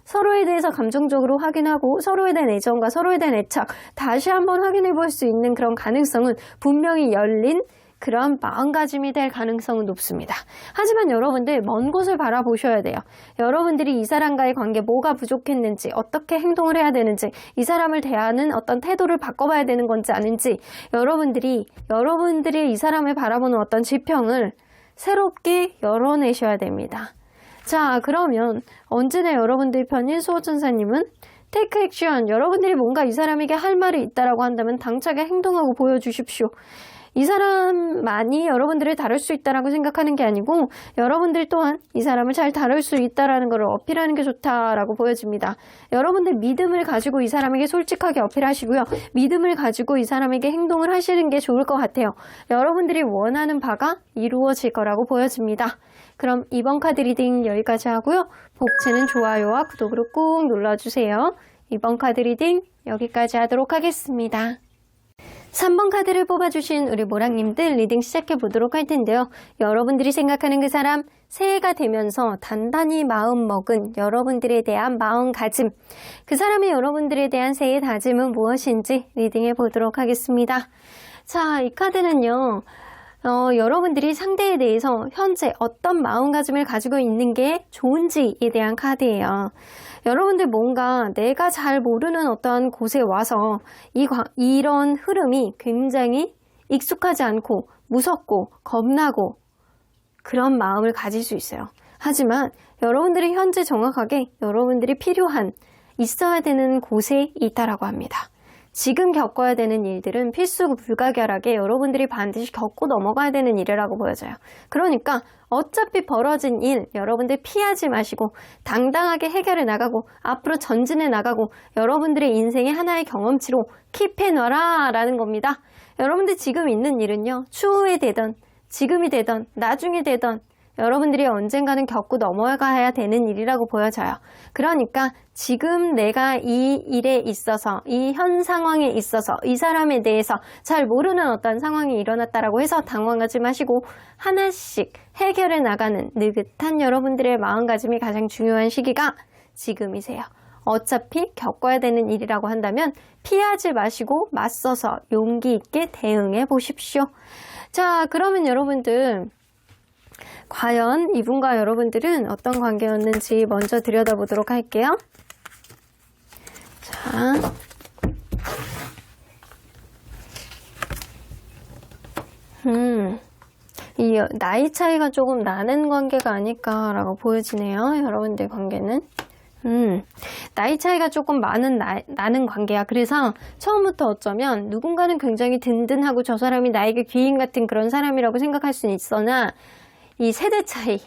Speaker 1: 서로에 대해서 감정적으로 확인하고 서로에 대한 애정과 서로에 대한 애착 다시 한번 확인해 볼 수 있는 그런 가능성은 분명히 열린 그런 마음가짐이 될 가능성은 높습니다. 하지만 여러분들 먼 곳을 바라보셔야 돼요. 여러분들이 이 사람과의 관계 뭐가 부족했는지, 어떻게 행동을 해야 되는지, 이 사람을 대하는 어떤 태도를 바꿔봐야 되는 건지 아닌지, 여러분들이 이 사람을 바라보는 어떤 지평을 새롭게 열어내셔야 됩니다. 자, 그러면 언제나 여러분들 편인 수호천사님은 테이크 액션, 여러분들이 뭔가 이 사람에게 할 말이 있다라고 한다면 당차게 행동하고 보여주십시오. 이 사람만이 여러분들을 다룰 수 있다라고 생각하는 게 아니고 여러분들 또한 이 사람을 잘 다룰 수 있다라는 걸 어필하는 게 좋다라고 보여집니다. 여러분들 믿음을 가지고 이 사람에게 솔직하게 어필하시고요. 믿음을 가지고 이 사람에게 행동을 하시는 게 좋을 것 같아요. 여러분들이 원하는 바가 이루어질 거라고 보여집니다. 그럼 이번 카드 리딩 여기까지 하고요. 복채는 좋아요와 구독으로 꾹 눌러주세요. 이번 카드 리딩 여기까지 하도록 하겠습니다. 3번 카드를 뽑아주신 우리 모랑님들 리딩 시작해 보도록 할 텐데요. 여러분들이 생각하는 그 사람, 새해가 되면서 단단히 마음 먹은 여러분들에 대한 마음가짐, 그 사람의 여러분들에 대한 새해 다짐은 무엇인지 리딩해 보도록 하겠습니다. 자, 이 카드는요. 여러분들이 상대에 대해서 현재 어떤 마음가짐을 가지고 있는 게 좋은지에 대한 카드예요. 여러분들 뭔가 내가 잘 모르는 어떠한 곳에 와서 이런 흐름이 굉장히 익숙하지 않고 무섭고 겁나고 그런 마음을 가질 수 있어요. 하지만 여러분들이 현재 정확하게 여러분들이 필요한, 있어야 되는 곳에 있다라고 합니다. 지금 겪어야 되는 일들은 필수 불가결하게 여러분들이 반드시 겪고 넘어가야 되는 일이라고 보여져요. 그러니까 어차피 벌어진 일 여러분들 피하지 마시고 당당하게 해결해 나가고 앞으로 전진해 나가고 여러분들의 인생의 하나의 경험치로 킵해놔라 라는 겁니다. 여러분들 지금 있는 일은요, 추후에 되던 지금이 되던 나중에 되던 여러분들이 언젠가는 겪고 넘어가야 되는 일이라고 보여져요. 그러니까 지금 내가 이 일에 있어서, 이 현 상황에 있어서 이 사람에 대해서 잘 모르는 어떤 상황이 일어났다라고 해서 당황하지 마시고 하나씩 해결해 나가는 느긋한 여러분들의 마음가짐이 가장 중요한 시기가 지금이세요. 어차피 겪어야 되는 일이라고 한다면 피하지 마시고 맞서서 용기 있게 대응해 보십시오. 자, 그러면 여러분들 과연 이분과 여러분들은 어떤 관계였는지 먼저 들여다보도록 할게요. 자, 이 나이 차이가 조금 나는 관계가 아닐까라고 보여지네요. 여러분들 관계는. 나이 차이가 조금 나는 관계야. 그래서 처음부터 어쩌면 누군가는 굉장히 든든하고 저 사람이 나에게 귀인 같은 그런 사람이라고 생각할 수는 있으나 이 세대 차이,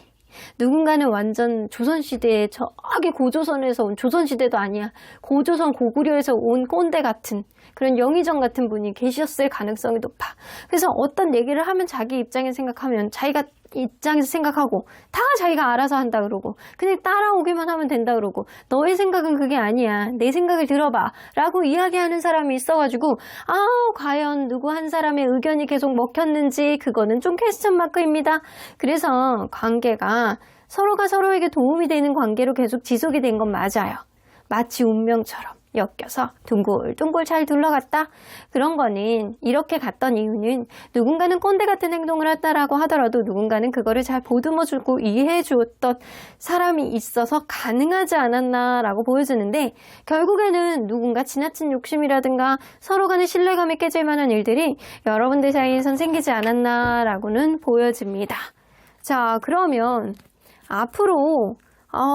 Speaker 1: 누군가는 완전 조선시대에 저기 고조선에서 온, 조선시대도 아니야, 고조선 고구려에서 온 꼰대 같은 그런 영의정 같은 분이 계셨을 가능성이 높아. 그래서 어떤 얘기를 하면 자기 입장에서 생각하면 자기가 입장에서 생각하고 다 자기가 알아서 한다 그러고 그냥 따라오기만 하면 된다 그러고 너의 생각은 그게 아니야, 내 생각을 들어봐 라고 이야기하는 사람이 있어가지고 과연 누구 한 사람의 의견이 계속 먹혔는지 그거는 좀 퀘스천 마크입니다. 그래서 관계가 서로가 서로에게 도움이 되는 관계로 계속 지속이 된 건 맞아요. 마치 운명처럼. 엮여서 둥글둥글 잘 둘러갔다. 그런 거는 이렇게 갔던 이유는 누군가는 꼰대 같은 행동을 했다라고 하더라도 누군가는 그거를 잘 보듬어주고 이해해주었던 사람이 있어서 가능하지 않았나라고 보여주는데 결국에는 누군가 지나친 욕심이라든가 서로 간의 신뢰감이 깨질 만한 일들이 여러분들 사이에선 생기지 않았나라고는 보여집니다. 자, 그러면 앞으로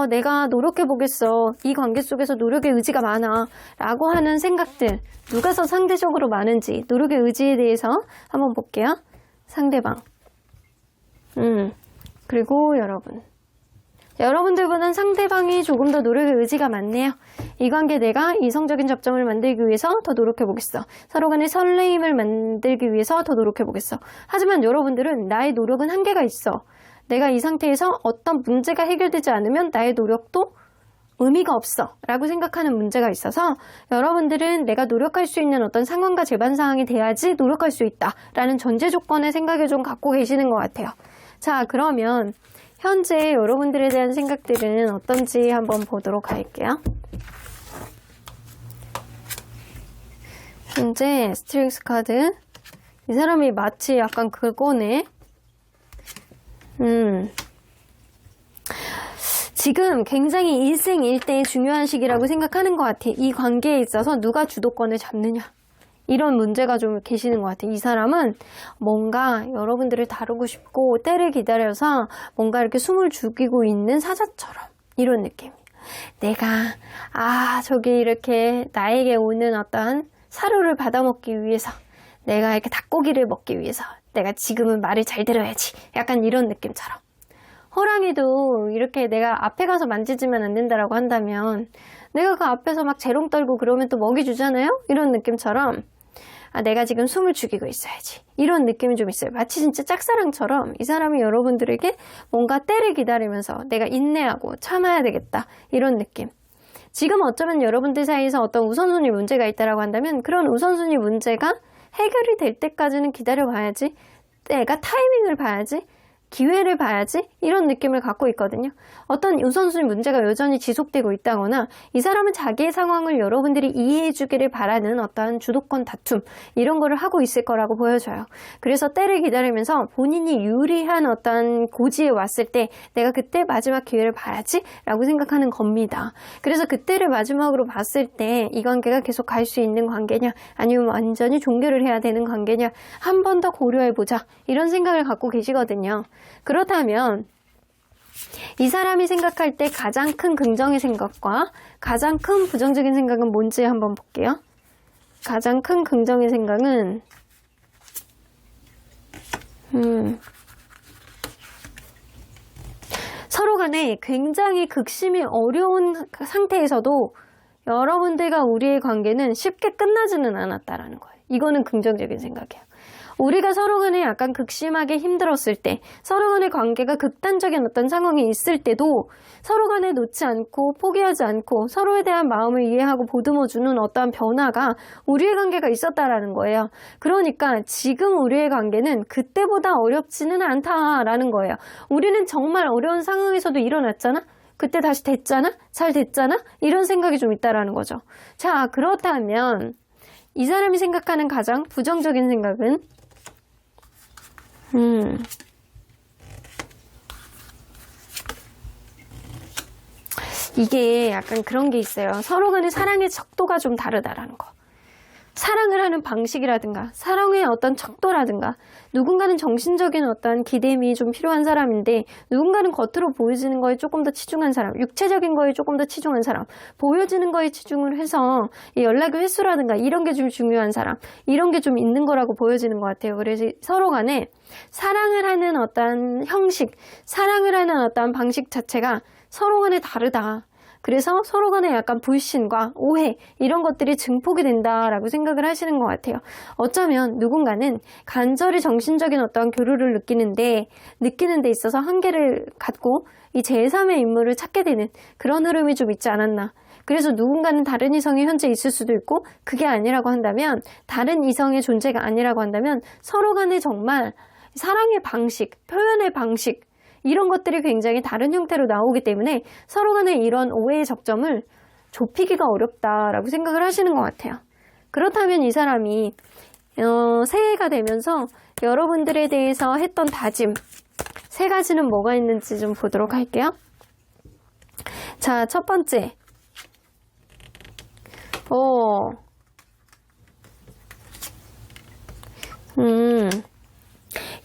Speaker 1: 내가 노력해보겠어. 이 관계 속에서 노력의 의지가 많아. 라고 하는 생각들. 누가 더 상대적으로 많은지 노력의 의지에 대해서 한번 볼게요. 상대방. 그리고 여러분. 여러분들보다는 상대방이 조금 더 노력의 의지가 많네요. 이 관계 내가 이성적인 접점을 만들기 위해서 더 노력해보겠어. 서로 간의 설레임을 만들기 위해서 더 노력해보겠어. 하지만 여러분들은 나의 노력은 한계가 있어. 내가 이 상태에서 어떤 문제가 해결되지 않으면 나의 노력도 의미가 없어 라고 생각하는 문제가 있어서 여러분들은 내가 노력할 수 있는 어떤 상황과 제반 상황이 돼야지 노력할 수 있다 라는 전제 조건의 생각을 좀 갖고 계시는 것 같아요. 자, 그러면 현재 여러분들에 대한 생각들은 어떤지 한번 보도록 할게요. 현재 스트렝스 카드, 이 사람이 마치 약간 그거네. 지금 굉장히 일생일대의 중요한 시기라고 생각하는 것 같아. 이 관계에 있어서 누가 주도권을 잡느냐, 이런 문제가 좀 계시는 것 같아. 이 사람은 뭔가 여러분들을 다루고 싶고 때를 기다려서 뭔가 이렇게 숨을 죽이고 있는 사자처럼, 이런 느낌. 내가 저기 이렇게 나에게 오는 어떤 사료를 받아먹기 위해서, 내가 이렇게 닭고기를 먹기 위해서 내가 지금은 말을 잘 들어야지, 약간 이런 느낌처럼. 호랑이도 이렇게 내가 앞에 가서 만지지면 안 된다라고 한다면 내가 그 앞에서 막 재롱 떨고 그러면 또 먹이 주잖아요? 이런 느낌처럼 내가 지금 숨을 죽이고 있어야지, 이런 느낌이 좀 있어요. 마치 진짜 짝사랑처럼 이 사람이 여러분들에게 뭔가 때를 기다리면서 내가 인내하고 참아야 되겠다, 이런 느낌. 지금 어쩌면 여러분들 사이에서 어떤 우선순위 문제가 있다라고 한다면 그런 우선순위 문제가 해결이 될 때까지는 기다려봐야지, 내가 타이밍을 봐야지, 기회를 봐야지, 이런 느낌을 갖고 있거든요. 어떤 우선순위 문제가 여전히 지속되고 있다거나 이 사람은 자기의 상황을 여러분들이 이해해 주기를 바라는 어떤 주도권 다툼, 이런 거를 하고 있을 거라고 보여져요. 그래서 때를 기다리면서 본인이 유리한 어떤 고지에 왔을 때 내가 그때 마지막 기회를 봐야지 라고 생각하는 겁니다. 그래서 그때를 마지막으로 봤을 때 이 관계가 계속 갈 수 있는 관계냐, 아니면 완전히 종결을 해야 되는 관계냐, 한 번 더 고려해보자, 이런 생각을 갖고 계시거든요. 그렇다면 이 사람이 생각할 때 가장 큰 긍정의 생각과 가장 큰 부정적인 생각은 뭔지 한번 볼게요. 가장 큰 긍정의 생각은 서로 간에 굉장히 극심히 어려운 상태에서도 여러분들과 우리의 관계는 쉽게 끝나지는 않았다라는 거예요. 이거는 긍정적인 생각이에요. 우리가 서로 간에 약간 극심하게 힘들었을 때, 서로 간의 관계가 극단적인 어떤 상황이 있을 때도 서로 간에 놓지 않고 포기하지 않고 서로에 대한 마음을 이해하고 보듬어주는 어떠한 변화가 우리의 관계가 있었다라는 거예요. 그러니까 지금 우리의 관계는 그때보다 어렵지는 않다라는 거예요. 우리는 정말 어려운 상황에서도 일어났잖아? 그때 다시 됐잖아? 잘 됐잖아? 이런 생각이 좀 있다라는 거죠. 자, 그렇다면 이 사람이 생각하는 가장 부정적인 생각은 이게 약간 그런 게 있어요. 서로 간의 사랑의 척도가 좀 다르다라는 거. 사랑을 하는 방식이라든가 사랑의 어떤 척도라든가, 누군가는 정신적인 어떤 기댐이 좀 필요한 사람인데 누군가는 겉으로 보여지는 거에 조금 더 치중한 사람, 육체적인 거에 조금 더 치중한 사람, 보여지는 거에 치중을 해서 연락의 횟수라든가 이런 게 좀 중요한 사람, 이런 게 좀 있는 거라고 보여지는 것 같아요. 그래서 서로 간에 사랑을 하는 어떤 형식, 사랑을 하는 어떤 방식 자체가 서로 간에 다르다. 그래서 서로 간에 약간 불신과 오해, 이런 것들이 증폭이 된다라고 생각을 하시는 것 같아요. 어쩌면 누군가는 간절히 정신적인 어떤 교류를 느끼는 데 있어서 한계를 갖고 이 제3의 인물을 찾게 되는 그런 흐름이 좀 있지 않았나. 그래서 누군가는 다른 이성이 현재 있을 수도 있고, 그게 아니라고 한다면, 다른 이성의 존재가 아니라고 한다면 서로 간에 정말 사랑의 방식, 표현의 방식, 이런 것들이 굉장히 다른 형태로 나오기 때문에 서로 간에 이런 오해의 적점을 좁히기가 어렵다라고 생각을 하시는 것 같아요. 그렇다면 이 사람이 새해가 되면서 여러분들에 대해서 했던 다짐 3가지는 뭐가 있는지 좀 보도록 할게요. 자, 첫 번째.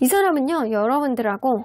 Speaker 1: 이 사람은요, 여러분들하고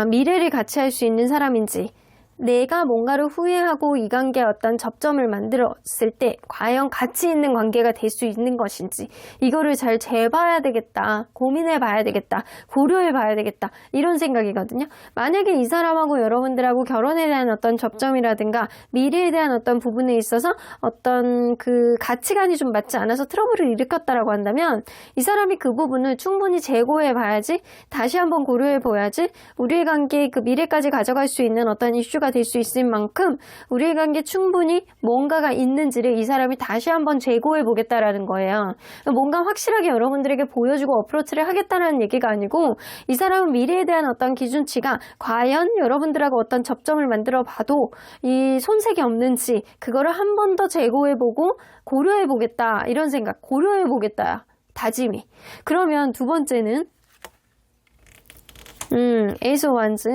Speaker 1: 미래를 같이 할 수 있는 사람인지, 내가 뭔가를 후회하고 이 관계에 어떤 접점을 만들었을 때 과연 가치 있는 관계가 될 수 있는 것인지 이거를 잘 재봐야 되겠다, 고민해 봐야 되겠다, 고려해 봐야 되겠다, 이런 생각이거든요. 만약에 이 사람하고 여러분들하고 결혼에 대한 어떤 접점이라든가 미래에 대한 어떤 부분에 있어서 어떤 그 가치관이 좀 맞지 않아서 트러블을 일으켰다라고 한다면 이 사람이 그 부분을 충분히 재고해 봐야지, 다시 한번 고려해 보야지 우리의 관계 그 미래까지 가져갈 수 있는 어떤 이슈가 될 수 있을 만큼 우리의 관계 충분히 뭔가가 있는지를 이 사람이 다시 한번 재고해 보겠다라는 거예요. 뭔가 확실하게 여러분들에게 보여주고 어프로치를 하겠다는 얘기가 아니고, 이 사람은 미래에 대한 어떤 기준치가 과연 여러분들하고 어떤 접점을 만들어 봐도 이 손색이 없는지 그거를 한 번 더 재고해 보고 고려해 보겠다, 이런 생각, 고려해 보겠다 다짐이. 그러면 두 번째는 에이스 오브 완즈.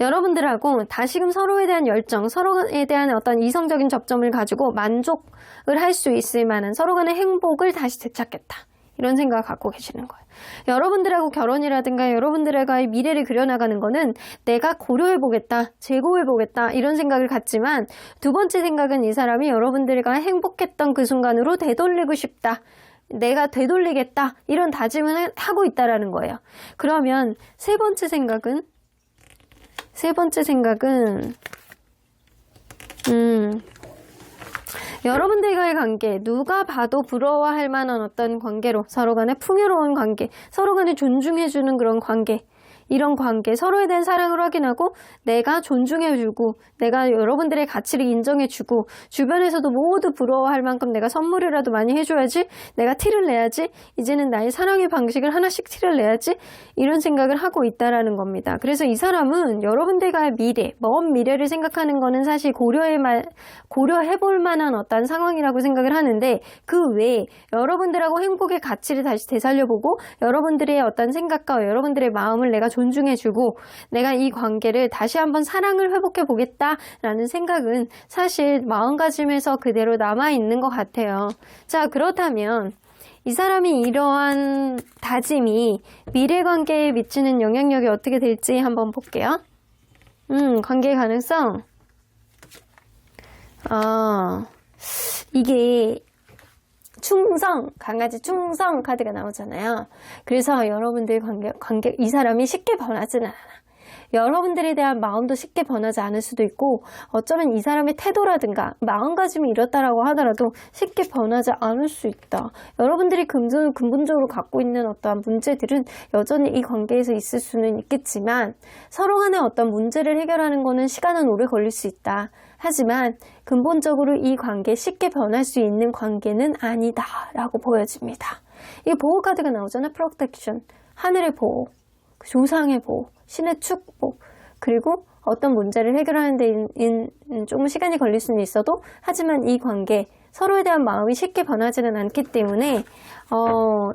Speaker 1: 여러분들하고 다시금 서로에 대한 열정, 서로에 대한 어떤 이성적인 접점을 가지고 만족을 할 수 있을 만한 서로 간의 행복을 다시 되찾겠다, 이런 생각을 갖고 계시는 거예요. 여러분들하고 결혼이라든가 여러분들과의 미래를 그려나가는 거는 내가 고려해보겠다, 재고해보겠다, 이런 생각을 갖지만, 두 번째 생각은 이 사람이 여러분들과 행복했던 그 순간으로 되돌리고 싶다, 내가 되돌리겠다, 이런 다짐을 하고 있다라는 거예요. 그러면 세 번째 생각은 여러분들과의 관계, 누가 봐도 부러워할 만한 어떤 관계로, 서로 간에 풍요로운 관계, 서로 간에 존중해주는 그런 관계, 이런 관계, 서로에 대한 사랑을 확인하고 내가 존중해주고 내가 여러분들의 가치를 인정해주고 주변에서도 모두 부러워할 만큼 내가 선물이라도 많이 해줘야지, 내가 티를 내야지, 이제는 나의 사랑의 방식을 하나씩 티를 내야지, 이런 생각을 하고 있다라는 겁니다. 그래서 이 사람은 여러분들과의 미래, 먼 미래를 생각하는 거는 사실 고려해볼 만한 어떤 상황이라고 생각을 하는데, 그 외에 여러분들하고 행복의 가치를 다시 되살려보고 여러분들의 어떤 생각과 여러분들의 마음을 내가 존중해주고 내가 이 관계를 다시 한번 사랑을 회복해 보겠다라는 생각은 사실 마음가짐에서 그대로 남아있는 것 같아요. 자, 그렇다면 이 사람이 이러한 다짐이 미래 관계에 미치는 영향력이 어떻게 될지 한번 볼게요. 관계의 가능성. 이게 충성, 강아지 충성 카드가 나오잖아요. 그래서 여러분들 관계, 이 사람이 쉽게 변하지는 않아. 여러분들에 대한 마음도 쉽게 변하지 않을 수도 있고, 어쩌면 이 사람의 태도라든가 마음가짐이 이렇다라고 하더라도 쉽게 변하지 않을 수 있다. 여러분들이 근본적으로 갖고 있는 어떠한 문제들은 여전히 이 관계에서 있을 수는 있겠지만, 서로 간의 어떤 문제를 해결하는 거는 시간은 오래 걸릴 수 있다. 하지만 근본적으로 이 관계 쉽게 변할 수 있는 관계는 아니다 라고 보여집니다. 이 보호 카드가 나오잖아요. 프로텍션, 하늘의 보호, 조상의 보호, 신의 축복, 그리고 어떤 문제를 해결하는 데 조금 시간이 걸릴 수는 있어도, 하지만 이 관계, 서로에 대한 마음이 쉽게 변하지는 않기 때문에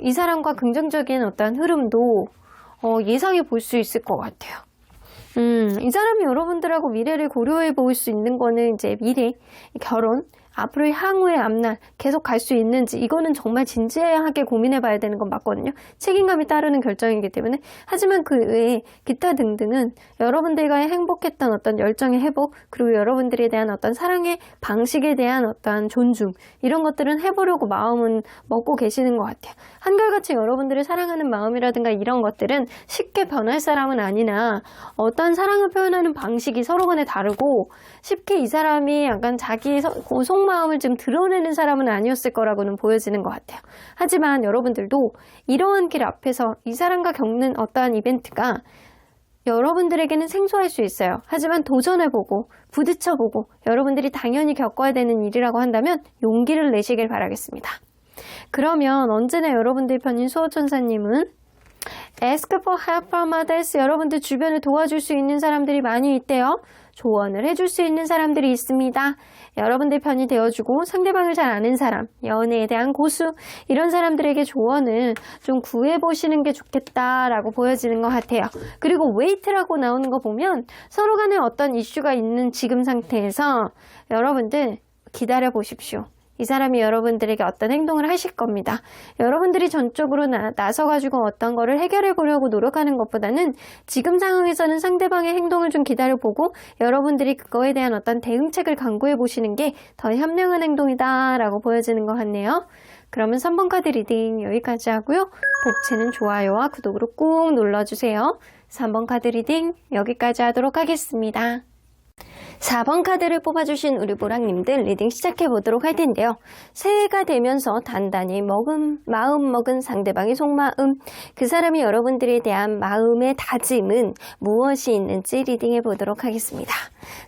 Speaker 1: 이 사람과 긍정적인 어떤 흐름도 예상해 볼 수 있을 것 같아요. 이 사람이 여러분들하고 미래를 고려해 볼 수 있는 거는 이제 미래, 결혼, 앞으로의 향후의 앞날 계속 갈 수 있는지, 이거는 정말 진지하게 고민해 봐야 되는 건 맞거든요. 책임감이 따르는 결정이기 때문에. 하지만 그 외에 기타 등등은 여러분들과의 행복했던 어떤 열정의 회복, 그리고 여러분들에 대한 어떤 사랑의 방식에 대한 어떤 존중, 이런 것들은 해보려고 마음은 먹고 계시는 것 같아요. 한결같이 여러분들을 사랑하는 마음이라든가 이런 것들은 쉽게 변할 사람은 아니나, 어떤 사랑을 표현하는 방식이 서로 간에 다르고 쉽게 이 사람이 약간 자기 속마음을 좀 드러내는 사람은 아니었을 거라고는 보여지는 것 같아요. 하지만 여러분들도 이러한 길 앞에서 이 사람과 겪는 어떠한 이벤트가 여러분들에게는 생소할 수 있어요. 하지만 도전해보고 부딪혀보고 여러분들이 당연히 겪어야 되는 일이라고 한다면 용기를 내시길 바라겠습니다. 그러면 언제나 여러분들 편인 수호천사님은 Ask for help from others. 여러분들 주변에 도와줄 수 있는 사람들이 많이 있대요. 조언을 해줄 수 있는 사람들이 있습니다. 여러분들 편이 되어주고 상대방을 잘 아는 사람, 연애에 대한 고수, 이런 사람들에게 조언을 좀 구해보시는 게 좋겠다라고 보여지는 것 같아요. 그리고 웨이트라고 나오는 거 보면 서로 간에 어떤 이슈가 있는 지금 상태에서 여러분들 기다려 보십시오. 이 사람이 여러분들에게 어떤 행동을 하실 겁니다. 여러분들이 전적으로 나서가지고 어떤 거를 해결해 보려고 노력하는 것보다는 지금 상황에서는 상대방의 행동을 좀 기다려보고 여러분들이 그거에 대한 어떤 대응책을 강구해 보시는 게 더 현명한 행동이다 라고 보여지는 것 같네요. 그러면 3번 카드 리딩 여기까지 하고요. 복채는 좋아요와 구독으로 꾹 눌러주세요. 3번 카드 리딩 여기까지 하도록 하겠습니다. 4번 카드를 뽑아주신 우리 보랑님들 리딩 시작해 보도록 할 텐데요. 새해가 되면서 단단히 마음 먹은 상대방의 속마음, 그 사람이 여러분들에 대한 마음의 다짐은 무엇이 있는지 리딩해 보도록 하겠습니다.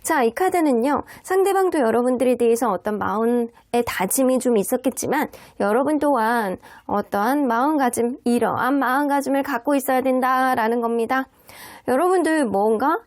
Speaker 1: 자, 이 카드는요, 상대방도 여러분들에 대해서 어떤 마음의 다짐이 좀 있었겠지만 여러분 또한 어떠한 마음가짐, 이러한 마음가짐을 갖고 있어야 된다라는 겁니다. 여러분들 뭔가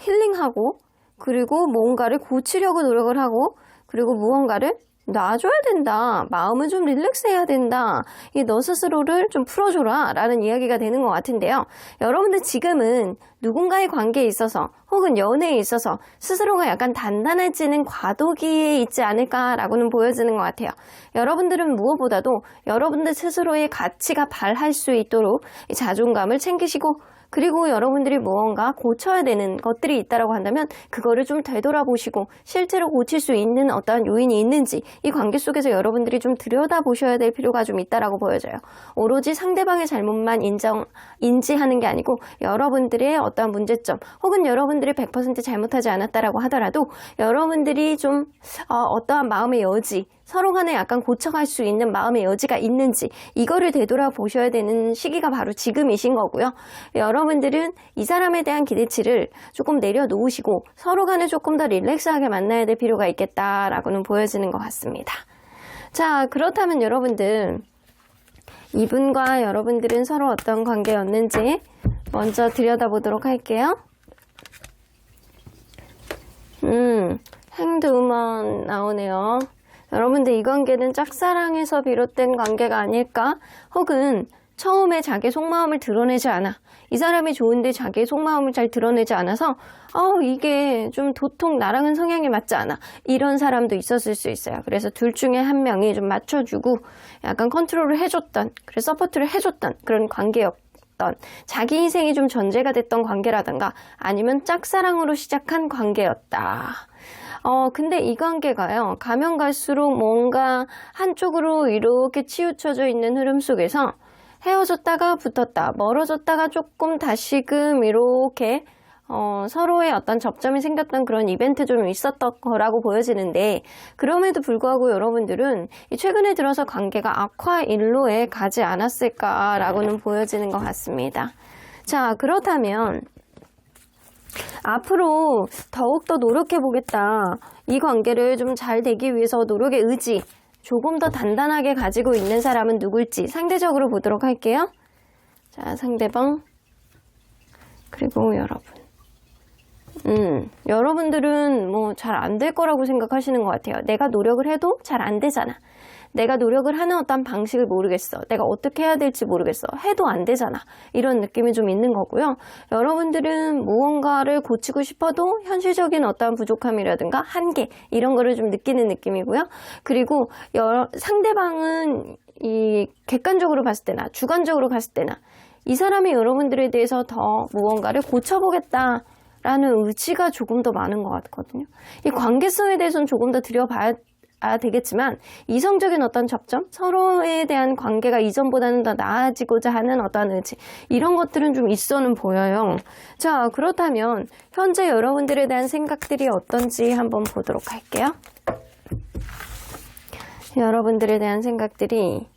Speaker 1: 힐링하고 그리고 뭔가를 고치려고 노력을 하고 그리고 무언가를 놔줘야 된다. 마음을 좀 릴렉스해야 된다. 너 스스로를 좀 풀어줘라 라는 이야기가 되는 것 같은데요. 여러분들 지금은 누군가의 관계에 있어서 혹은 연애에 있어서 스스로가 약간 단단해지는 과도기에 있지 않을까라고는 보여지는 것 같아요. 여러분들은 무엇보다도 여러분들 스스로의 가치가 발할 수 있도록 자존감을 챙기시고 그리고 여러분들이 무언가 고쳐야 되는 것들이 있다고 한다면 그거를 좀 되돌아보시고 실제로 고칠 수 있는 어떠한 요인이 있는지 이 관계 속에서 여러분들이 좀 들여다보셔야 될 필요가 좀 있다고 보여져요. 오로지 상대방의 잘못만 인지하는 게 아니고 여러분들의 어떠한 문제점 혹은 여러분들이 100% 잘못하지 않았다라고 하더라도 여러분들이 좀 어떠한 마음의 여지 서로 간에 약간 고쳐갈 수 있는 마음의 여지가 있는지 이거를 되돌아보셔야 되는 시기가 바로 지금이신 거고요. 여러분들은 이 사람에 대한 기대치를 조금 내려놓으시고 서로 간에 조금 더 릴렉스하게 만나야 될 필요가 있겠다라고는 보여지는 것 같습니다. 자, 그렇다면 여러분들 이분과 여러분들은 서로 어떤 관계였는지 먼저 들여다보도록 할게요. 행드우먼 나오네요. 여러분들 이 관계는 짝사랑에서 비롯된 관계가 아닐까? 혹은 처음에 자기 속마음을 드러내지 않아. 이 사람이 좋은데 자기의 속마음을 잘 드러내지 않아서 이게 좀 도통 나랑은 성향이 맞지 않아. 이런 사람도 있었을 수 있어요. 그래서 둘 중에 한 명이 좀 맞춰주고 약간 컨트롤을 해줬던, 그래서 서포트를 해줬던 그런 관계였던 자기 희생이 좀 전제가 됐던 관계라든가 아니면 짝사랑으로 시작한 관계였다. 근데 이 관계가요, 가면 갈수록 뭔가 한쪽으로 이렇게 치우쳐져 있는 흐름 속에서 헤어졌다가 붙었다, 멀어졌다가 조금 다시금 이렇게 서로의 어떤 접점이 생겼던 그런 이벤트 좀 있었던 거라고 보여지는데 그럼에도 불구하고 여러분들은 최근에 들어서 관계가 악화일로에 가지 않았을까라고는 보여지는 것 같습니다. 자, 그렇다면 앞으로 더욱더 노력해보겠다. 이 관계를 좀 잘 되기 위해서 노력의 의지 조금 더 단단하게 가지고 있는 사람은 누굴지 상대적으로 보도록 할게요. 자, 상대방 그리고 여러분. 여러분들은 뭐 잘 안 될 거라고 생각하시는 것 같아요. 내가 노력을 해도 잘 안 되잖아. 내가 노력을 하는 어떤 방식을 모르겠어. 내가 어떻게 해야 될지 모르겠어. 해도 안 되잖아. 이런 느낌이 좀 있는 거고요. 여러분들은 무언가를 고치고 싶어도 현실적인 어떤 부족함이라든가 한계 이런 거를 좀 느끼는 느낌이고요. 그리고 상대방은 이 객관적으로 봤을 때나 주관적으로 봤을 때나 이 사람이 여러분들에 대해서 더 무언가를 고쳐보겠다 라는 의지가 조금 더 많은 것 같거든요. 이 관계성에 대해서는 조금 더 들여봐야 되겠지만 이성적인 어떤 접점, 서로에 대한 관계가 이전보다는 더 나아지고자 하는 어떤 의지 이런 것들은 좀 있어는 보여요. 자, 그렇다면 현재 여러분들에 대한 생각들이 어떤지 한번 보도록 할게요. 여러분들에 대한 생각들이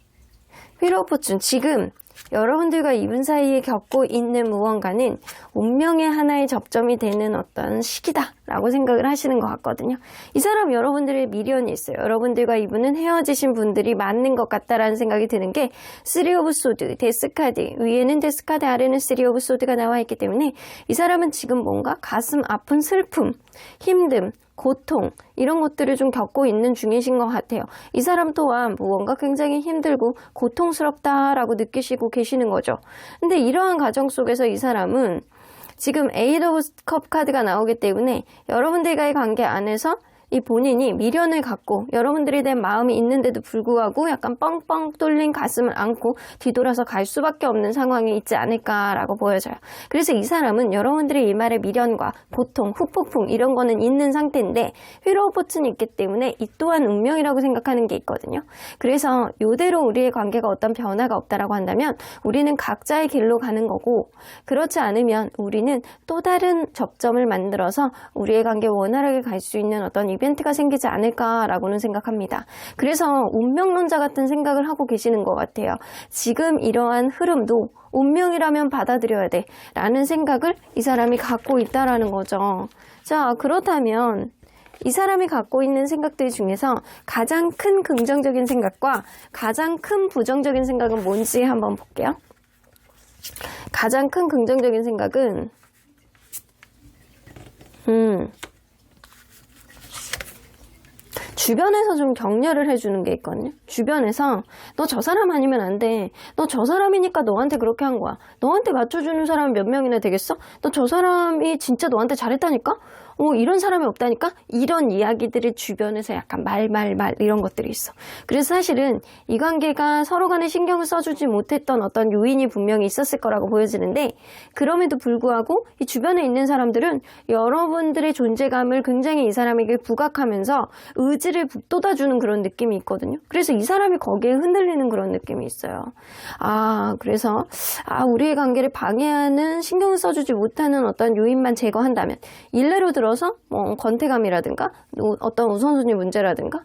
Speaker 1: 휠 오브 포춘, 지금 여러분들과 이분 사이에 겪고 있는 무언가는 운명의 하나의 접점이 되는 어떤 시기다 라고 생각을 하시는 것 같거든요. 이 사람 여러분들의 미련이 있어요. 여러분들과 이분은 헤어지신 분들이 맞는 것 같다라는 생각이 드는 게 3 오브 소드, 데스카드, 위에는 데스카드, 아래는 3 오브 소드가 나와 있기 때문에 이 사람은 지금 뭔가 가슴 아픈 슬픔, 힘듦, 고통 이런 것들을 좀 겪고 있는 중이신 것 같아요. 이 사람 또한 무언가 굉장히 힘들고 고통스럽다라고 느끼시고 계시는 거죠. 근데 이러한 과정 속에서 이 사람은 지금 에이드 오브 컵 카드가 나오기 때문에 여러분들과의 관계 안에서 이 본인이 미련을 갖고 여러분들에 대한 마음이 있는데도 불구하고 약간 뻥뻥 뚫린 가슴을 안고 뒤돌아서 갈 수밖에 없는 상황이 있지 않을까라고 보여져요. 그래서 이 사람은 여러분들의 일말의 미련과 고통, 후폭풍 이런 거는 있는 상태인데 휠 오브 포춘이 있기 때문에 이 또한 운명이라고 생각하는 게 있거든요. 그래서 이대로 우리의 관계가 어떤 변화가 없다라고 한다면 우리는 각자의 길로 가는 거고, 그렇지 않으면 우리는 또 다른 접점을 만들어서 우리의 관계 원활하게 갈 수 있는 어떤 이벤트가 생기지 않을까라고는 생각합니다. 그래서 운명론자 같은 생각을 하고 계시는 것 같아요. 지금 이러한 흐름도 운명이라면 받아들여야 돼 라는 생각을 이 사람이 갖고 있다라는 거죠. 자, 그렇다면 이 사람이 갖고 있는 생각들 중에서 가장 큰 긍정적인 생각과 가장 큰 부정적인 생각은 뭔지 한번 볼게요. 가장 큰 긍정적인 생각은 주변에서 좀 격려를 해주는 게 있거든요. 주변에서 너 저 사람 아니면 안 돼. 너 저 사람이니까 너한테 그렇게 한 거야. 너한테 맞춰주는 사람이 몇 명이나 되겠어? 너 저 사람이 진짜 너한테 잘했다니까? 이런 사람이 없다니까? 이런 이야기들을 주변에서 약간 말 이런 것들이 있어. 그래서 사실은 이 관계가 서로 간에 신경을 써주지 못했던 어떤 요인이 분명히 있었을 거라고 보여지는데, 그럼에도 불구하고 이 주변에 있는 사람들은 여러분들의 존재감을 굉장히 이 사람에게 부각하면서 의지를 북돋아주는 그런 느낌이 있거든요. 그래서 이 사람이 거기에 흔들리는 그런 느낌이 있어요. 그래서 우리의 관계를 방해하는, 신경을 써주지 못하는 어떤 요인만 제거한다면, 일례로 들어서 권태감이라든가 어떤 우선순위 문제라든가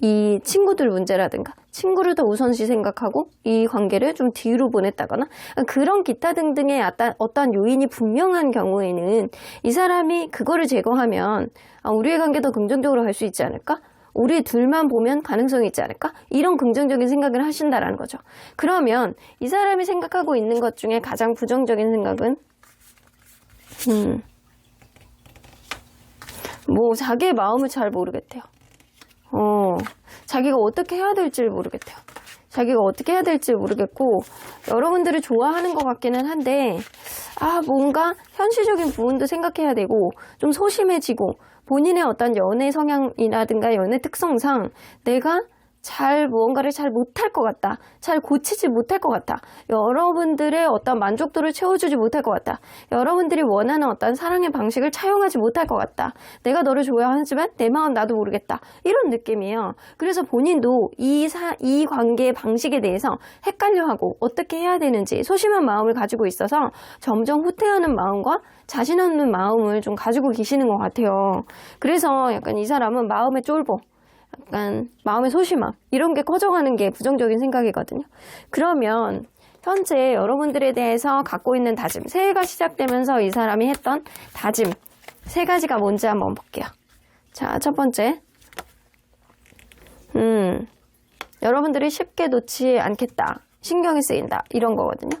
Speaker 1: 이 친구들 문제라든가 친구를 더 우선시 생각하고 이 관계를 좀 뒤로 보냈다거나 그런 기타 등등의 어떤 요인이 분명한 경우에는 이 사람이 그거를 제거하면 우리의 관계 더 긍정적으로 갈 수 있지 않을까? 우리 둘만 보면 가능성이 있지 않을까? 이런 긍정적인 생각을 하신다라는 거죠. 그러면 이 사람이 생각하고 있는 것 중에 가장 부정적인 생각은 자기의 마음을 잘 모르겠대요. 자기가 어떻게 해야 될지를 모르겠대요. 자기가 어떻게 해야 될지 모르겠고, 여러분들을 좋아하는 것 같기는 한데, 뭔가 현실적인 부분도 생각해야 되고, 좀 소심해지고, 본인의 어떤 연애 성향이라든가 연애 특성상 내가 무언가를 잘 못할 것 같다. 잘 고치지 못할 것 같다. 여러분들의 어떤 만족도를 채워주지 못할 것 같다. 여러분들이 원하는 어떤 사랑의 방식을 차용하지 못할 것 같다. 내가 너를 좋아하지만 내 마음 나도 모르겠다. 이런 느낌이에요. 그래서 본인도 이 관계의 방식에 대해서 헷갈려하고 어떻게 해야 되는지 소심한 마음을 가지고 있어서 점점 후퇴하는 마음과 자신 없는 마음을 좀 가지고 계시는 것 같아요. 그래서 약간 이 사람은 마음의 쫄보, 약간 마음의 소심함 이런 게 커져가는 게 부정적인 생각이거든요. 그러면 현재 여러분들에 대해서 갖고 있는 다짐, 새해가 시작되면서 이 사람이 했던 다짐 3가지가 뭔지 한번 볼게요. 자, 첫 번째, 여러분들이 쉽게 놓지 않겠다, 신경이 쓰인다, 이런 거거든요.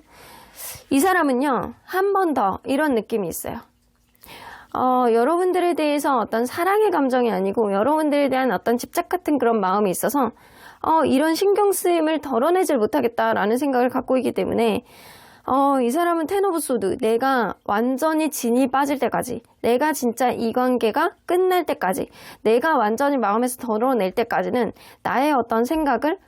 Speaker 1: 이 사람은요, 한 번 더 이런 느낌이 있어요. 여러분들에 대해서 어떤 사랑의 감정이 아니고 여러분들에 대한 어떤 집착 같은 그런 마음이 있어서 이런 신경 쓰임을 덜어내질 못하겠다라는 생각을 갖고 있기 때문에 이 사람은 10 오브 소드, 내가 완전히 진이 빠질 때까지, 내가 진짜 이 관계가 끝날 때까지, 내가 완전히 마음에서 덜어낼 때까지는 나의 어떤 생각을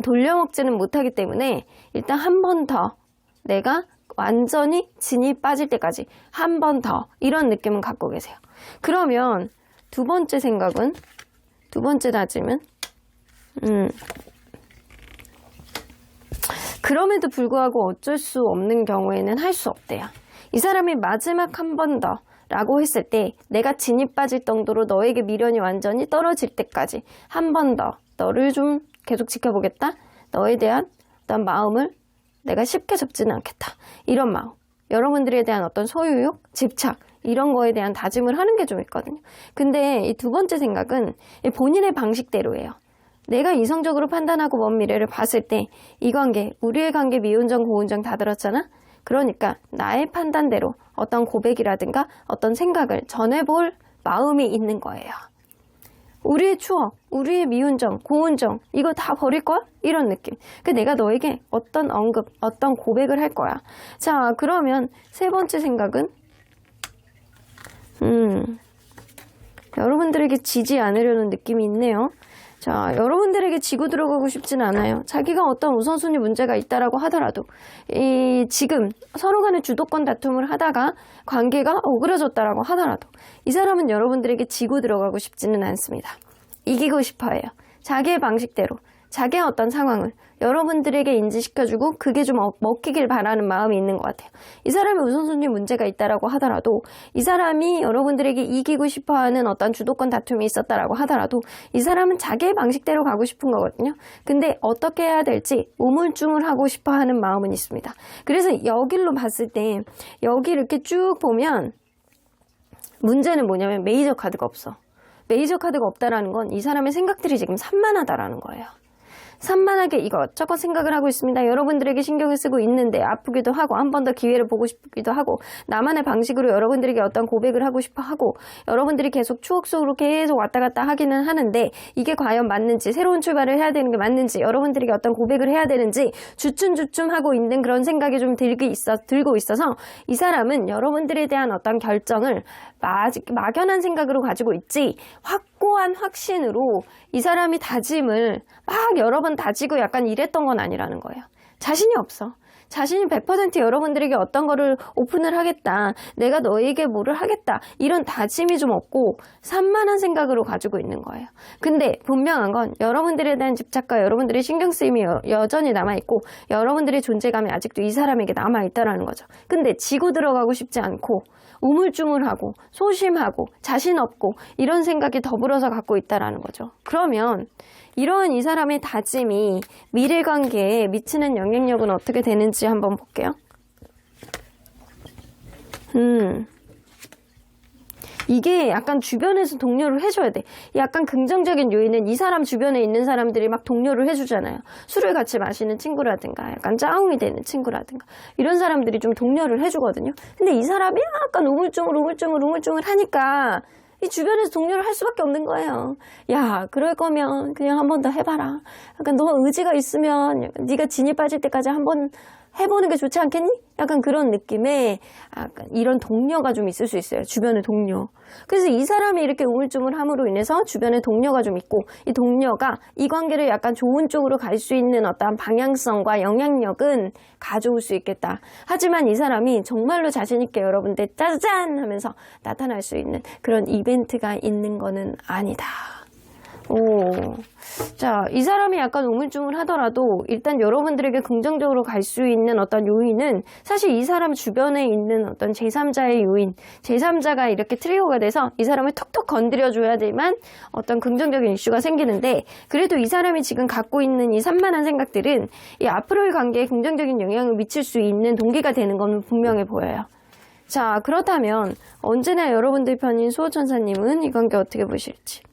Speaker 1: 돌려먹지는 못하기 때문에 일단 한 번 더 내가 완전히 진이 빠질 때까지 한 번 더 이런 느낌은 갖고 계세요. 그러면 두 번째 생각은, 두 번째 다짐은 그럼에도 불구하고 어쩔 수 없는 경우에는 할 수 없대요. 이 사람이 마지막 한 번 더 라고 했을 때 내가 진이 빠질 정도로 너에게 미련이 완전히 떨어질 때까지 한 번 더 너를 좀 계속 지켜보겠다. 너에 대한 어떤 마음을 내가 쉽게 접지는 않겠다. 이런 마음. 여러분들에 대한 어떤 소유욕, 집착 이런 거에 대한 다짐을 하는 게 좀 있거든요. 근데 이 두 번째 생각은 본인의 방식대로예요. 내가 이성적으로 판단하고 먼 미래를 봤을 때 이 관계, 우리의 관계 미운정 고운정 다 들었잖아? 그러니까 나의 판단대로 어떤 고백이라든가 어떤 생각을 전해볼 마음이 있는 거예요. 우리의 추억, 우리의 미운정, 고운정 이거 다 버릴 거야? 이런 느낌. 내가 너에게 어떤 언급, 어떤 고백을 할 거야. 자, 그러면 세 번째 생각은 여러분들에게 지지 않으려는 느낌이 있네요. 자, 여러분들에게 지고 들어가고 싶진 않아요. 자기가 어떤 우선순위 문제가 있다라고 하더라도 지금 서로 간의 주도권 다툼을 하다가 관계가 오그라졌다라고 하더라도 이 사람은 여러분들에게 지고 들어가고 싶지는 않습니다. 이기고 싶어해요. 자기의 방식대로 자기의 어떤 상황을 여러분들에게 인지시켜주고 그게 좀 먹히길 바라는 마음이 있는 것 같아요. 이 사람의 우선순위 문제가 있다라고 하더라도 이 사람이 여러분들에게 이기고 싶어하는 어떤 주도권 다툼이 있었다라고 하더라도 이 사람은 자기의 방식대로 가고 싶은 거거든요. 근데 어떻게 해야 될지 우물쭈물하고 싶어하는 마음은 있습니다. 그래서 여길로 봤을 때 여기 이렇게 쭉 보면 문제는 뭐냐면 메이저 카드가 없어. 메이저 카드가 없다라는 건 이 사람의 생각들이 지금 산만하다라는 거예요. 산만하게 이것저것 생각을 하고 있습니다. 여러분들에게 신경을 쓰고 있는데 아프기도 하고 한 번 더 기회를 보고 싶기도 하고 나만의 방식으로 여러분들에게 어떤 고백을 하고 싶어 하고 여러분들이 계속 추억 속으로 계속 왔다 갔다 하기는 하는데 이게 과연 맞는지 새로운 출발을 해야 되는 게 맞는지 여러분들에게 어떤 고백을 해야 되는지 주춤주춤 하고 있는 그런 생각이 좀 들고 있어서 이 사람은 여러분들에 대한 어떤 결정을 막연한 생각으로 가지고 있지 확고한 확신으로 이 사람이 다짐을 막 여러 번 다지고 약간 이랬던 건 아니라는 거예요. 자신이 없어. 자신이 100% 여러분들에게 어떤 거를 오픈을 하겠다. 내가 너에게 뭐를 하겠다. 이런 다짐이 좀 없고 산만한 생각으로 가지고 있는 거예요. 근데 분명한 건 여러분들에 대한 집착과 여러분들의 신경쓰임이 여전히 남아있고 여러분들의 존재감이 아직도 이 사람에게 남아있다는 거죠. 근데 지고 들어가고 싶지 않고 우물쭈물하고 소심하고 자신 없고 이런 생각이 더불어서 갖고 있다는 거죠. 그러면 이러한 이 사람의 다짐이 미래 관계에 미치는 영향력은 어떻게 되는지 한번 볼게요. 이게 약간 주변에서 독려를 해줘야 돼. 약간 긍정적인 요인은 이 사람 주변에 있는 사람들이 막 독려를 해주잖아요. 술을 같이 마시는 친구라든가 약간 짜웅이 되는 친구라든가 이런 사람들이 좀 독려를 해주거든요. 근데 이 사람이 약간 우물쭈물 하니까 이 주변에서 독려를 할 수밖에 없는 거예요. 야, 그럴 거면 그냥 한 번 더 해봐라. 약간 너 의지가 있으면 네가 진이 빠질 때까지 한번 해보는 게 좋지 않겠니? 약간 그런 느낌의 약간 이런 동료가 좀 있을 수 있어요. 주변의 동료. 그래서 이 사람이 이렇게 우물쭈물함으로 인해서 주변에 동료가 좀 있고 이 동료가 이 관계를 약간 좋은 쪽으로 갈 수 있는 어떤 방향성과 영향력은 가져올 수 있겠다. 하지만 이 사람이 정말로 자신 있게 여러분들 짜잔 하면서 나타날 수 있는 그런 이벤트가 있는 거는 아니다. 자, 이 사람이 약간 우물쭈물 하더라도 일단 여러분들에게 긍정적으로 갈 수 있는 어떤 요인은 사실 이 사람 주변에 있는 어떤 제3자의 요인, 제3자가 이렇게 트리거가 돼서 이 사람을 톡톡 건드려줘야지만 어떤 긍정적인 이슈가 생기는데 그래도 이 사람이 지금 갖고 있는 이 산만한 생각들은 이 앞으로의 관계에 긍정적인 영향을 미칠 수 있는 동기가 되는 건 분명해 보여요. 자, 그렇다면 언제나 여러분들 편인 수호천사님은 이 관계 어떻게 보실지.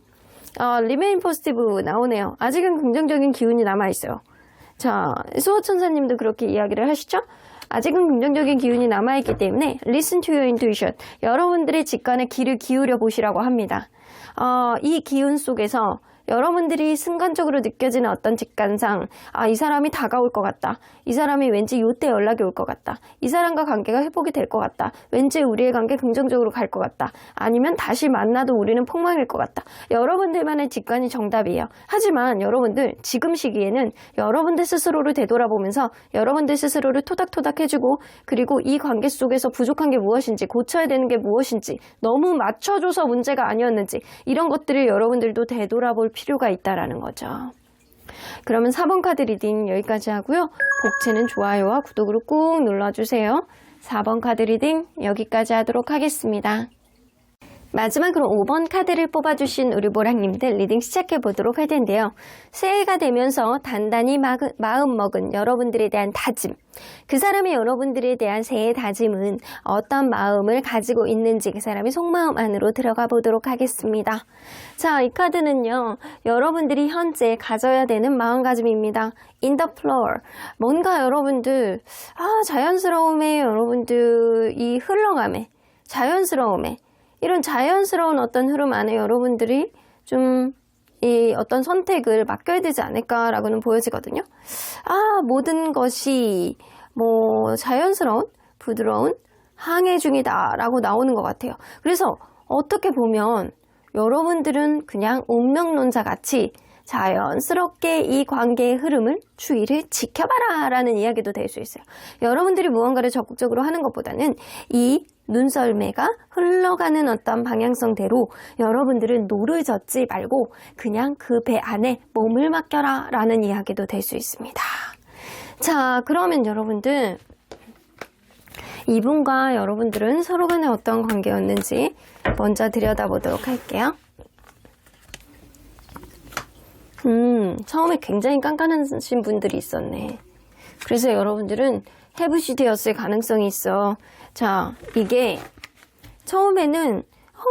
Speaker 1: 리메인 포지티브 나오네요. 아직은 긍정적인 기운이 남아있어요. 자, 수호천사님도 그렇게 이야기를 하시죠? 아직은 긍정적인 기운이 남아있기 때문에 listen to your intuition. 여러분들의 직관에 귀를 기울여 보시라고 합니다. 이 기운 속에서 여러분들이 순간적으로 느껴지는 어떤 직관상 이 사람이 다가올 것 같다. 이 사람이 왠지 요때 연락이 올 것 같다. 이 사람과 관계가 회복이 될 것 같다. 왠지 우리의 관계 긍정적으로 갈 것 같다. 아니면 다시 만나도 우리는 폭망일 것 같다. 여러분들만의 직관이 정답이에요. 하지만 여러분들 지금 시기에는 여러분들 스스로를 되돌아보면서 여러분들 스스로를 토닥토닥 해주고 그리고 이 관계 속에서 부족한 게 무엇인지 고쳐야 되는 게 무엇인지 너무 맞춰줘서 문제가 아니었는지 이런 것들을 여러분들도 되돌아볼 필요가 있다라는 거죠. 그러면 4번 카드 리딩 여기까지 하고요. 복채는 좋아요와 구독으로 꾹 눌러주세요. 4번 카드 리딩 여기까지 하도록 하겠습니다. 마지막으로 5번 카드를 뽑아주신 우리 모랑님들 리딩 시작해 보도록 할 텐데요. 새해가 되면서 단단히 마음 먹은 여러분들에 대한 다짐, 그 사람이 여러분들에 대한 새해 다짐은 어떤 마음을 가지고 있는지 그 사람의 속마음 안으로 들어가 보도록 하겠습니다. 자, 이 카드는요, 여러분들이 현재 가져야 되는 마음가짐입니다. In the floor. 뭔가 여러분들, 자연스러움에 여러분들 이 흘러감에, 자연스러움에, 이런 자연스러운 어떤 흐름 안에 여러분들이 좀 이 어떤 선택을 맡겨야 되지 않을까라고는 보여지거든요. 모든 것이 뭐 자연스러운, 부드러운 항해 중이다라고 나오는 것 같아요. 그래서 어떻게 보면 여러분들은 그냥 운명론자 같이 자연스럽게 이 관계의 흐름을 주의를 지켜봐라 라는 이야기도 될 수 있어요. 여러분들이 무언가를 적극적으로 하는 것보다는 이 눈썰매가 흘러가는 어떤 방향성대로 여러분들은 노를 젓지 말고 그냥 그 배 안에 몸을 맡겨라 라는 이야기도 될 수 있습니다. 자, 그러면 여러분들 이분과 여러분들은 서로 간에 어떤 관계였는지 먼저 들여다보도록 할게요. 처음에 굉장히 깐깐하신 분들이 있었네. 그래서 여러분들은 해부시되었을 가능성이 있어. 자, 이게 처음에는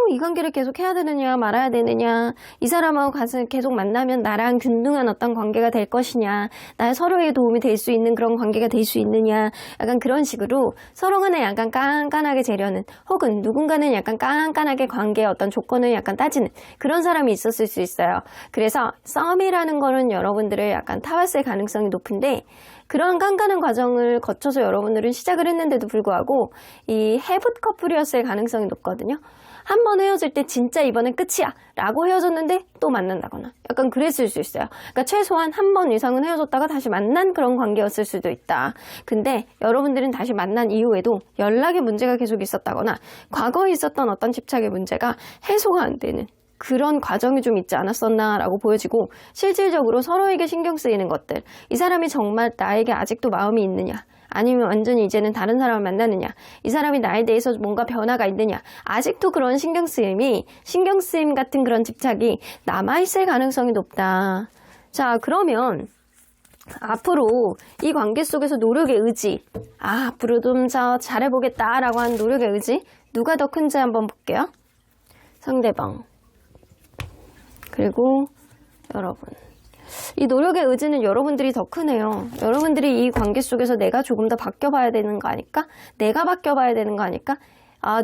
Speaker 1: 이 관계를 계속 해야 되느냐 말아야 되느냐, 이 사람하고 가서 계속 만나면 나랑 균등한 어떤 관계가 될 것이냐, 나의 서로에게 도움이 될 수 있는 그런 관계가 될 수 있느냐, 약간 그런 식으로 서로 간에 약간 깐깐하게 재려는, 혹은 누군가는 약간 깐깐하게 관계의 어떤 조건을 약간 따지는 그런 사람이 있었을 수 있어요. 그래서 썸이라는 거는 여러분들을 약간 타봤을 가능성이 높은데, 그런 깐깐한 과정을 거쳐서 여러분들은 시작을 했는데도 불구하고 이 해붓 커플이었을 가능성이 높거든요. 한 번 헤어질 때 진짜 이번엔 끝이야 라고 헤어졌는데 또 만난다거나 약간 그랬을 수 있어요. 그러니까 최소한 한 번 이상은 헤어졌다가 다시 만난 그런 관계였을 수도 있다. 근데 여러분들은 다시 만난 이후에도 연락에 문제가 계속 있었다거나 과거에 있었던 어떤 집착의 문제가 해소가 안 되는 그런 과정이 좀 있지 않았었나라고 보여지고, 실질적으로 서로에게 신경 쓰이는 것들, 이 사람이 정말 나에게 아직도 마음이 있느냐, 아니면 완전히 이제는 다른 사람을 만나느냐, 이 사람이 나에 대해서 뭔가 변화가 있느냐, 아직도 그런 신경쓰임 같은 그런 집착이 남아있을 가능성이 높다. 자, 그러면 앞으로 이 관계 속에서 노력의 의지, 앞으로 좀 잘해보겠다라고 하는 노력의 의지, 누가 더 큰지 한번 볼게요. 상대방, 그리고 여러분. 이 노력의 의지는 여러분들이 더 크네요. 여러분들이 이 관계 속에서 내가 조금 더 바뀌어봐야 되는 거 아닐까? 내가 바뀌어봐야 되는 거 아닐까?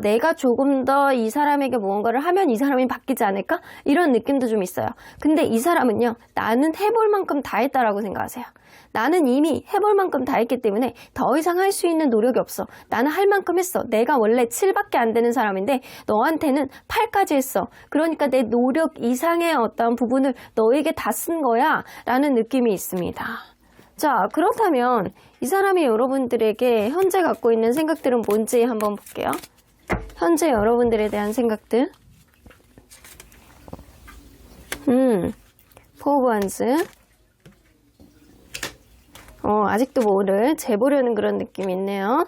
Speaker 1: 내가 조금 더 이 사람에게 무언가를 하면 이 사람이 바뀌지 않을까? 이런 느낌도 좀 있어요. 근데 이 사람은요, 나는 해볼 만큼 다 했다라고 생각하세요. 나는 이미 해볼 만큼 다 했기 때문에 더 이상 할 수 있는 노력이 없어. 나는 할 만큼 했어. 내가 원래 7밖에 안 되는 사람인데 너한테는 8까지 했어. 그러니까 내 노력 이상의 어떤 부분을 너에게 다 쓴 거야 라는 느낌이 있습니다. 자, 그렇다면 이 사람이 여러분들에게 현재 갖고 있는 생각들은 뭔지 한번 볼게요. 현재 여러분들에 대한 생각들. 포브완즈. 아직도 뭐를 재보려는 그런 느낌이 있네요.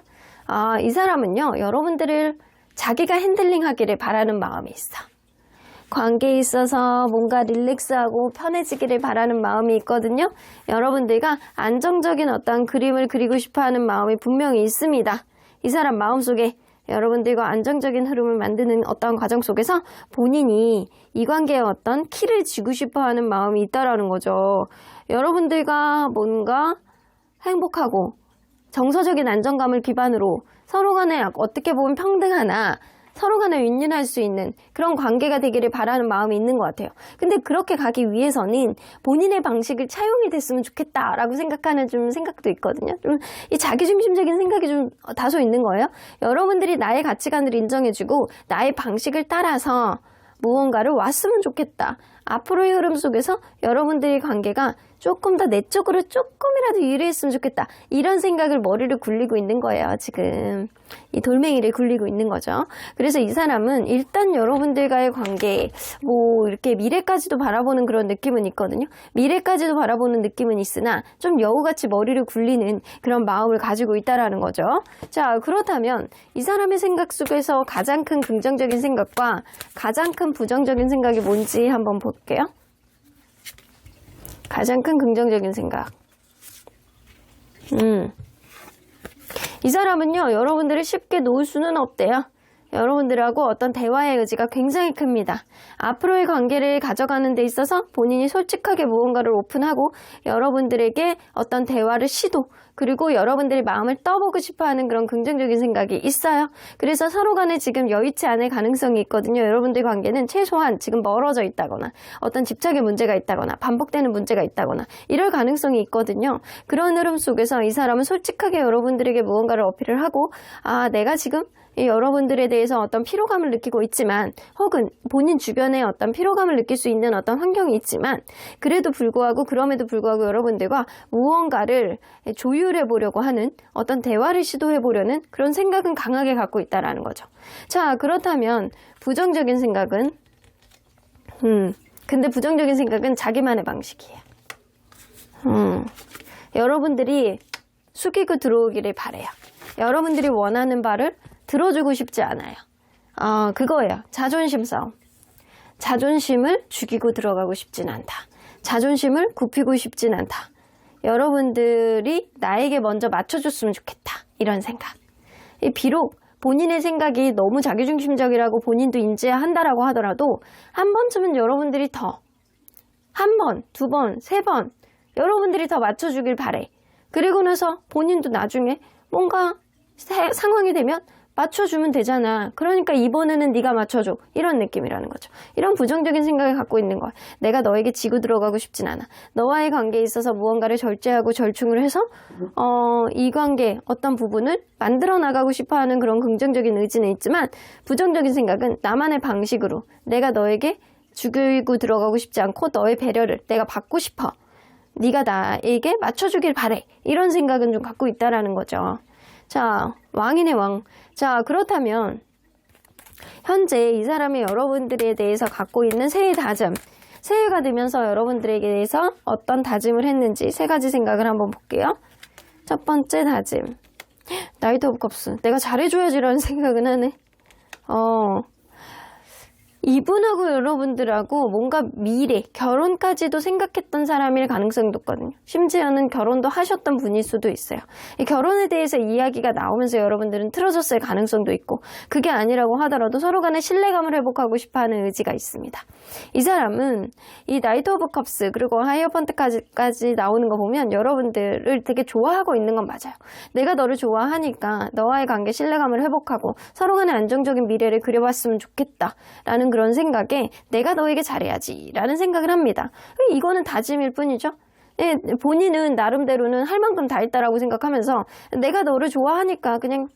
Speaker 1: 이 사람은요, 여러분들을 자기가 핸들링하기를 바라는 마음이 있어. 관계에 있어서 뭔가 릴렉스하고 편해지기를 바라는 마음이 있거든요. 여러분들과 안정적인 어떤 그림을 그리고 싶어하는 마음이 분명히 있습니다. 이 사람 마음속에 여러분들과 안정적인 흐름을 만드는 어떤 과정 속에서 본인이 이 관계에 어떤 키를 쥐고 싶어하는 마음이 있다라는 거죠. 여러분들과 뭔가 행복하고 정서적인 안정감을 기반으로 서로 간에 어떻게 보면 평등하나 서로 간에 윈윈할 수 있는 그런 관계가 되기를 바라는 마음이 있는 것 같아요. 근데 그렇게 가기 위해서는 본인의 방식을 차용이 됐으면 좋겠다라고 생각하는 좀 생각도 있거든요. 좀 이 자기중심적인 생각이 좀 다소 있는 거예요. 여러분들이 나의 가치관을 인정해주고 나의 방식을 따라서 무언가를 왔으면 좋겠다. 앞으로의 흐름 속에서 여러분들의 관계가 조금 더 내 쪽으로 조금이라도 유리했으면 좋겠다. 이런 생각을 머리를 굴리고 있는 거예요. 지금 이 돌멩이를 굴리고 있는 거죠. 그래서 이 사람은 일단 여러분들과의 관계, 뭐 이렇게 미래까지도 바라보는 그런 느낌은 있거든요. 미래까지도 바라보는 느낌은 있으나 좀 여우같이 머리를 굴리는 그런 마음을 가지고 있다라는 거죠. 자, 그렇다면 이 사람의 생각 속에서 가장 큰 긍정적인 생각과 가장 큰 부정적인 생각이 뭔지 한번 볼게요. 가장 큰 긍정적인 생각. 이 사람은요, 여러분들을 쉽게 놓을 수는 없대요. 여러분들하고 어떤 대화의 의지가 굉장히 큽니다. 앞으로의 관계를 가져가는 데 있어서 본인이 솔직하게 무언가를 오픈하고 여러분들에게 어떤 대화를 시도, 그리고 여러분들의 마음을 떠보고 싶어하는 그런 긍정적인 생각이 있어요. 그래서 서로 간에 지금 여의치 않을 가능성이 있거든요. 여러분들 관계는 최소한 지금 멀어져 있다거나 어떤 집착의 문제가 있다거나 반복되는 문제가 있다거나 이럴 가능성이 있거든요. 그런 흐름 속에서 이 사람은 솔직하게 여러분들에게 무언가를 어필을 하고, 아, 내가 지금 여러분들에 대해서 어떤 피로감을 느끼고 있지만, 혹은 본인 주변에 어떤 피로감을 느낄 수 있는 어떤 환경이 있지만, 그럼에도 불구하고 여러분들과 무언가를 조율해 보려고 하는 어떤 대화를 시도해 보려는 그런 생각은 강하게 갖고 있다라는 거죠. 자, 그렇다면 부정적인 생각은 근데 부정적인 생각은 자기만의 방식이에요. 여러분들이 숙이고 들어오기를 바래요. 여러분들이 원하는 바를 들어주고 싶지 않아요. 그거예요. 자존심 싸움. 자존심을 죽이고 들어가고 싶진 않다. 자존심을 굽히고 싶진 않다. 여러분들이 나에게 먼저 맞춰줬으면 좋겠다. 이런 생각. 비록 본인의 생각이 너무 자기중심적이라고 본인도 인지한다라고 하더라도 한 번쯤은 여러분들이 더, 한 번, 두 번, 세 번 여러분들이 더 맞춰주길 바래. 그리고 나서 본인도 나중에 뭔가 상황이 되면 맞춰주면 되잖아. 그러니까 이번에는 네가 맞춰줘. 이런 느낌이라는 거죠. 이런 부정적인 생각을 갖고 있는 거야. 내가 너에게 지고 들어가고 싶진 않아. 너와의 관계에 있어서 무언가를 절제하고 절충을 해서 이 관계 어떤 부분을 만들어 나가고 싶어하는 그런 긍정적인 의지는 있지만, 부정적인 생각은 나만의 방식으로 내가 너에게 죽이고 들어가고 싶지 않고 너의 배려를 내가 받고 싶어. 네가 나에게 맞춰주길 바래. 이런 생각은 좀 갖고 있다라는 거죠. 자, 왕이네 왕. 자, 그렇다면 현재 이 사람이 여러분들에 대해서 갖고 있는 새해 다짐, 새해가 되면서 여러분들에게 대해서 어떤 다짐을 했는지 세 가지 생각을 한번 볼게요. 첫 번째 다짐, 나이트 오브 컵스. 내가 잘해줘야지라는 생각은 하네. 이분하고 여러분들하고 뭔가 미래, 결혼까지도 생각했던 사람일 가능성이 높거든요. 심지어는 결혼도 하셨던 분일 수도 있어요. 이 결혼에 대해서 이야기가 나오면서 여러분들은 틀어졌을 가능성도 있고, 그게 아니라고 하더라도 서로 간에 신뢰감을 회복하고 싶어하는 의지가 있습니다. 이 사람은 이 나이트 오브 컵스 그리고 하이어펀트까지 나오는 거 보면 여러분들을 되게 좋아하고 있는 건 맞아요. 내가 너를 좋아하니까 너와의 관계 신뢰감을 회복하고 서로 간에 안정적인 미래를 그려봤으면 좋겠다 라는 그런 생각에 내가 너에게 잘해야지 라는 생각을 합니다. 이거는 다짐일 뿐이죠. 본인은 나름대로는 할 만큼 다 했다라고 생각하면서 내가 너를 좋아하니까 그냥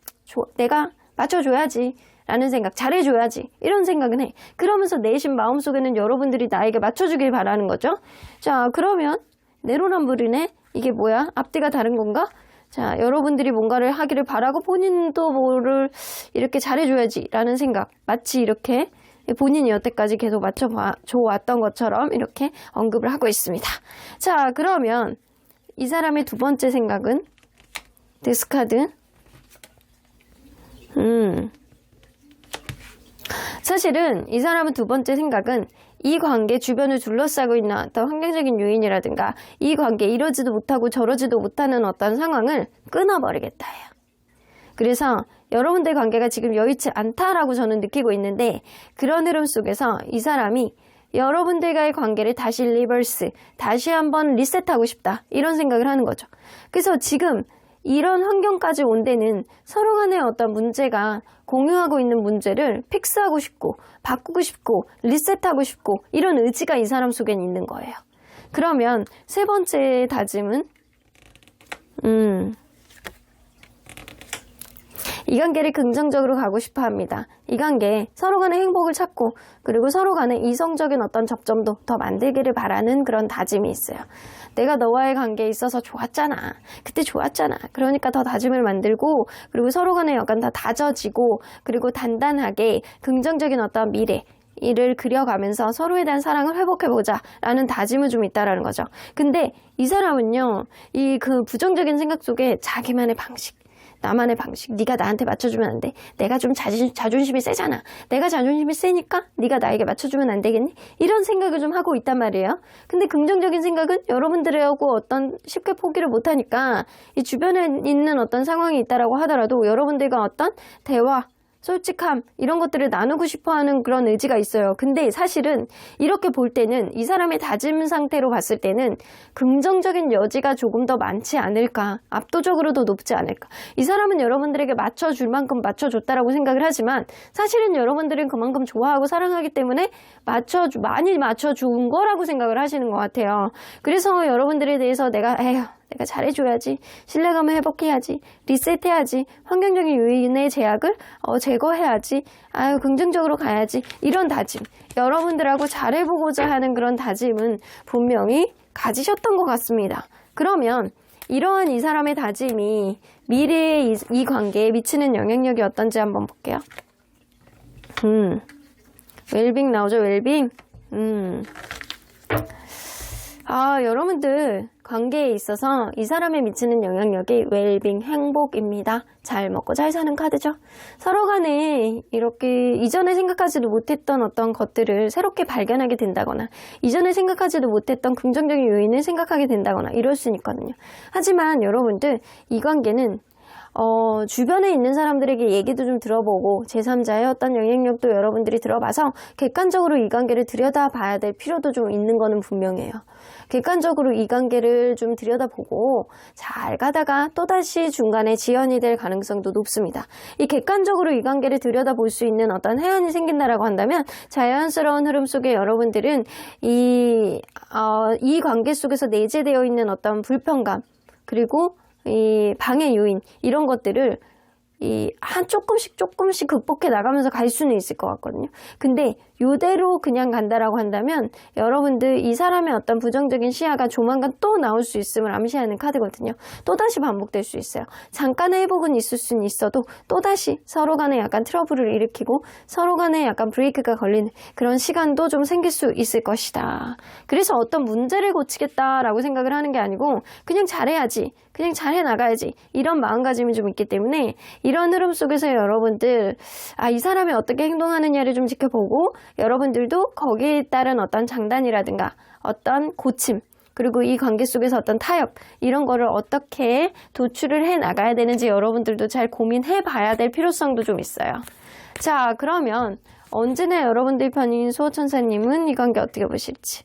Speaker 1: 내가 맞춰줘야지 라는 생각, 잘해줘야지 이런 생각은 해. 그러면서 내심 마음속에는 여러분들이 나에게 맞춰주길 바라는 거죠. 자, 그러면 내로남불이네. 이게 뭐야? 앞뒤가 다른 건가? 자, 여러분들이 뭔가를 하기를 바라고 본인도 뭐를 이렇게 잘해줘야지 라는 생각, 마치 이렇게 본인이 여태까지 계속 맞춰줘왔던 것처럼 이렇게 언급을 하고 있습니다. 자, 그러면 이 사람의 두 번째 생각은 데스카드. 사실은 이 사람의 두 번째 생각은 이 관계 주변을 둘러싸고 있는 어떤 환경적인 요인이라든가 이 관계 이러지도 못하고 저러지도 못하는 어떤 상황을 끊어버리겠다예요. 그래서 여러분들 관계가 지금 여의치 않다라고 저는 느끼고 있는데, 그런 흐름 속에서 이 사람이 여러분들과의 관계를 다시 리버스, 다시 한번 리셋하고 싶다 이런 생각을 하는 거죠. 그래서 지금 이런 환경까지 온 데는 서로 간의 어떤 문제가 공유하고 있는 문제를 픽스하고 싶고 바꾸고 싶고 리셋하고 싶고 이런 의지가 이 사람 속엔 있는 거예요. 그러면 세 번째 이 관계를 긍정적으로 가고 싶어 합니다. 이 관계 서로 간의 행복을 찾고 그리고 서로 간의 이성적인 어떤 접점도 더 만들기를 바라는 그런 다짐이 있어요. 내가 너와의 관계에 있어서 좋았잖아. 그때 좋았잖아. 그러니까 더 다짐을 만들고 그리고 서로 간에 약간 더 다져지고 그리고 단단하게 긍정적인 어떤 미래 이를 그려가면서 서로에 대한 사랑을 회복해보자 라는 다짐은 좀 있다라는 거죠. 근데 이 사람은요, 이 그 부정적인 생각 속에 자기만의 방식, 나만의 방식, 네가 나한테 맞춰주면 안 돼. 내가 좀 자존심이 세잖아. 내가 자존심이 세니까 네가 나에게 맞춰주면 안 되겠니? 이런 생각을 좀 하고 있단 말이에요. 근데 긍정적인 생각은 여러분들하고 어떤 쉽게 포기를 못하니까 이 주변에 있는 어떤 상황이 있다라고 하더라도 여러분들과 어떤 대화, 솔직함 이런 것들을 나누고 싶어하는 그런 의지가 있어요. 근데 사실은 이렇게 볼 때는 이 사람의 다짐 상태로 봤을 때는 긍정적인 여지가 조금 더 많지 않을까, 압도적으로 더 높지 않을까. 이 사람은 여러분들에게 맞춰줄 만큼 맞춰줬다라고 생각을 하지만 사실은 여러분들은 그만큼 좋아하고 사랑하기 때문에 많이 맞춰준 거라고 생각을 하시는 것 같아요. 그래서 여러분들에 대해서 내가 잘해줘야지, 신뢰감을 회복해야지, 리셋해야지, 환경적인 요인의 제약을 제거해야지, 긍정적으로 가야지, 이런 다짐, 여러분들하고 잘해보고자 하는 그런 다짐은 분명히 가지셨던 것 같습니다. 그러면 이러한 이 사람의 다짐이 미래의 이 관계에 미치는 영향력이 어떤지 한번 볼게요. 웰빙 나오죠, 웰빙? 여러분들 관계에 있어서 이 사람에 미치는 영향력이 웰빙, 행복입니다. 잘 먹고 잘 사는 카드죠. 서로 간에 이렇게 이전에 생각하지도 못했던 어떤 것들을 새롭게 발견하게 된다거나 이전에 생각하지도 못했던 긍정적인 요인을 생각하게 된다거나 이럴 수는 있거든요. 하지만 여러분들 이 관계는 주변에 있는 사람들에게 얘기도 좀 들어보고 제3자의 어떤 영향력도 여러분들이 들어봐서 객관적으로 이 관계를 들여다봐야 될 필요도 좀 있는 거는 분명해요. 객관적으로 이 관계를 좀 들여다보고 잘 가다가 또다시 중간에 지연이 될 가능성도 높습니다. 이 객관적으로 이 관계를 들여다볼 수 있는 어떤 해안이 생긴다라고 한다면 자연스러운 흐름 속에 여러분들은 이 관계 속에서 내재되어 있는 어떤 불편감 그리고 이 방해 요인 이런 것들을 조금씩 극복해 나가면서 갈 수는 있을 것 같거든요. 근데 이대로 그냥 간다라고 한다면 여러분들 이 사람의 어떤 부정적인 시야가 조만간 또 나올 수 있음을 암시하는 카드거든요. 또다시 반복될 수 있어요. 잠깐의 회복은 있을 수는 있어도 또다시 서로 간에 약간 트러블을 일으키고 서로 간에 약간 브레이크가 걸리는 그런 시간도 좀 생길 수 있을 것이다. 그래서 어떤 문제를 고치겠다라고 생각을 하는 게 아니고 그냥 잘해야지, 그냥 잘해 나가야지 이런 마음가짐이 좀 있기 때문에 이런 흐름 속에서 여러분들 이 사람이 어떻게 행동하느냐를 좀 지켜보고 여러분들도 거기에 따른 어떤 장단이라든가 어떤 고침 그리고 이 관계 속에서 어떤 타협 이런 거를 어떻게 도출을 해 나가야 되는지 여러분들도 잘 고민해 봐야 될 필요성도 좀 있어요. 자, 그러면 언제나 여러분들 편인 수호천사님은 이 관계 어떻게 보실지.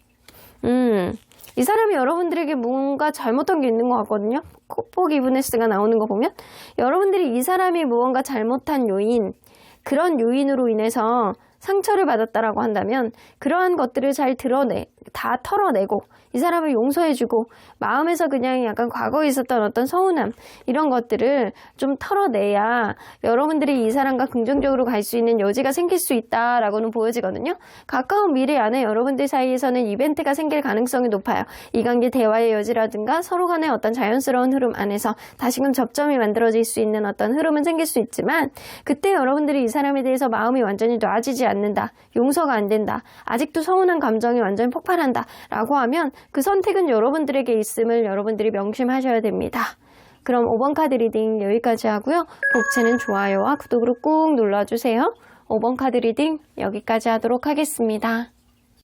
Speaker 1: 이 사람이 여러분들에게 뭔가 잘못한 게 있는 것 같거든요. 코포 기브네스가 나오는 거 보면 여러분들이 이 사람이 무언가 잘못한 요인 그런 요인으로 인해서 상처를 받았다라고 한다면 그러한 것들을 다 털어내고 이 사람을 용서해주고 마음에서 그냥 약간 과거에 있었던 어떤 서운함 이런 것들을 좀 털어내야 여러분들이 이 사람과 긍정적으로 갈 수 있는 여지가 생길 수 있다라고는 보여지거든요. 가까운 미래 안에 여러분들 사이에서는 이벤트가 생길 가능성이 높아요. 이 관계 대화의 여지라든가 서로 간의 어떤 자연스러운 흐름 안에서 다시금 접점이 만들어질 수 있는 어떤 흐름은 생길 수 있지만 그때 여러분들이 이 사람에 대해서 마음이 완전히 놔지지 않는다. 용서가 안 된다. 아직도 서운한 감정이 완전히 폭발한다. 라고 하면 그 선택은 여러분들에게 있음을 여러분들이 명심하셔야 됩니다. 그럼 5번 카드 리딩 여기까지 하고요. 복채는 좋아요와 구독으로 꾹 눌러주세요. 5번 카드 리딩 여기까지 하도록 하겠습니다.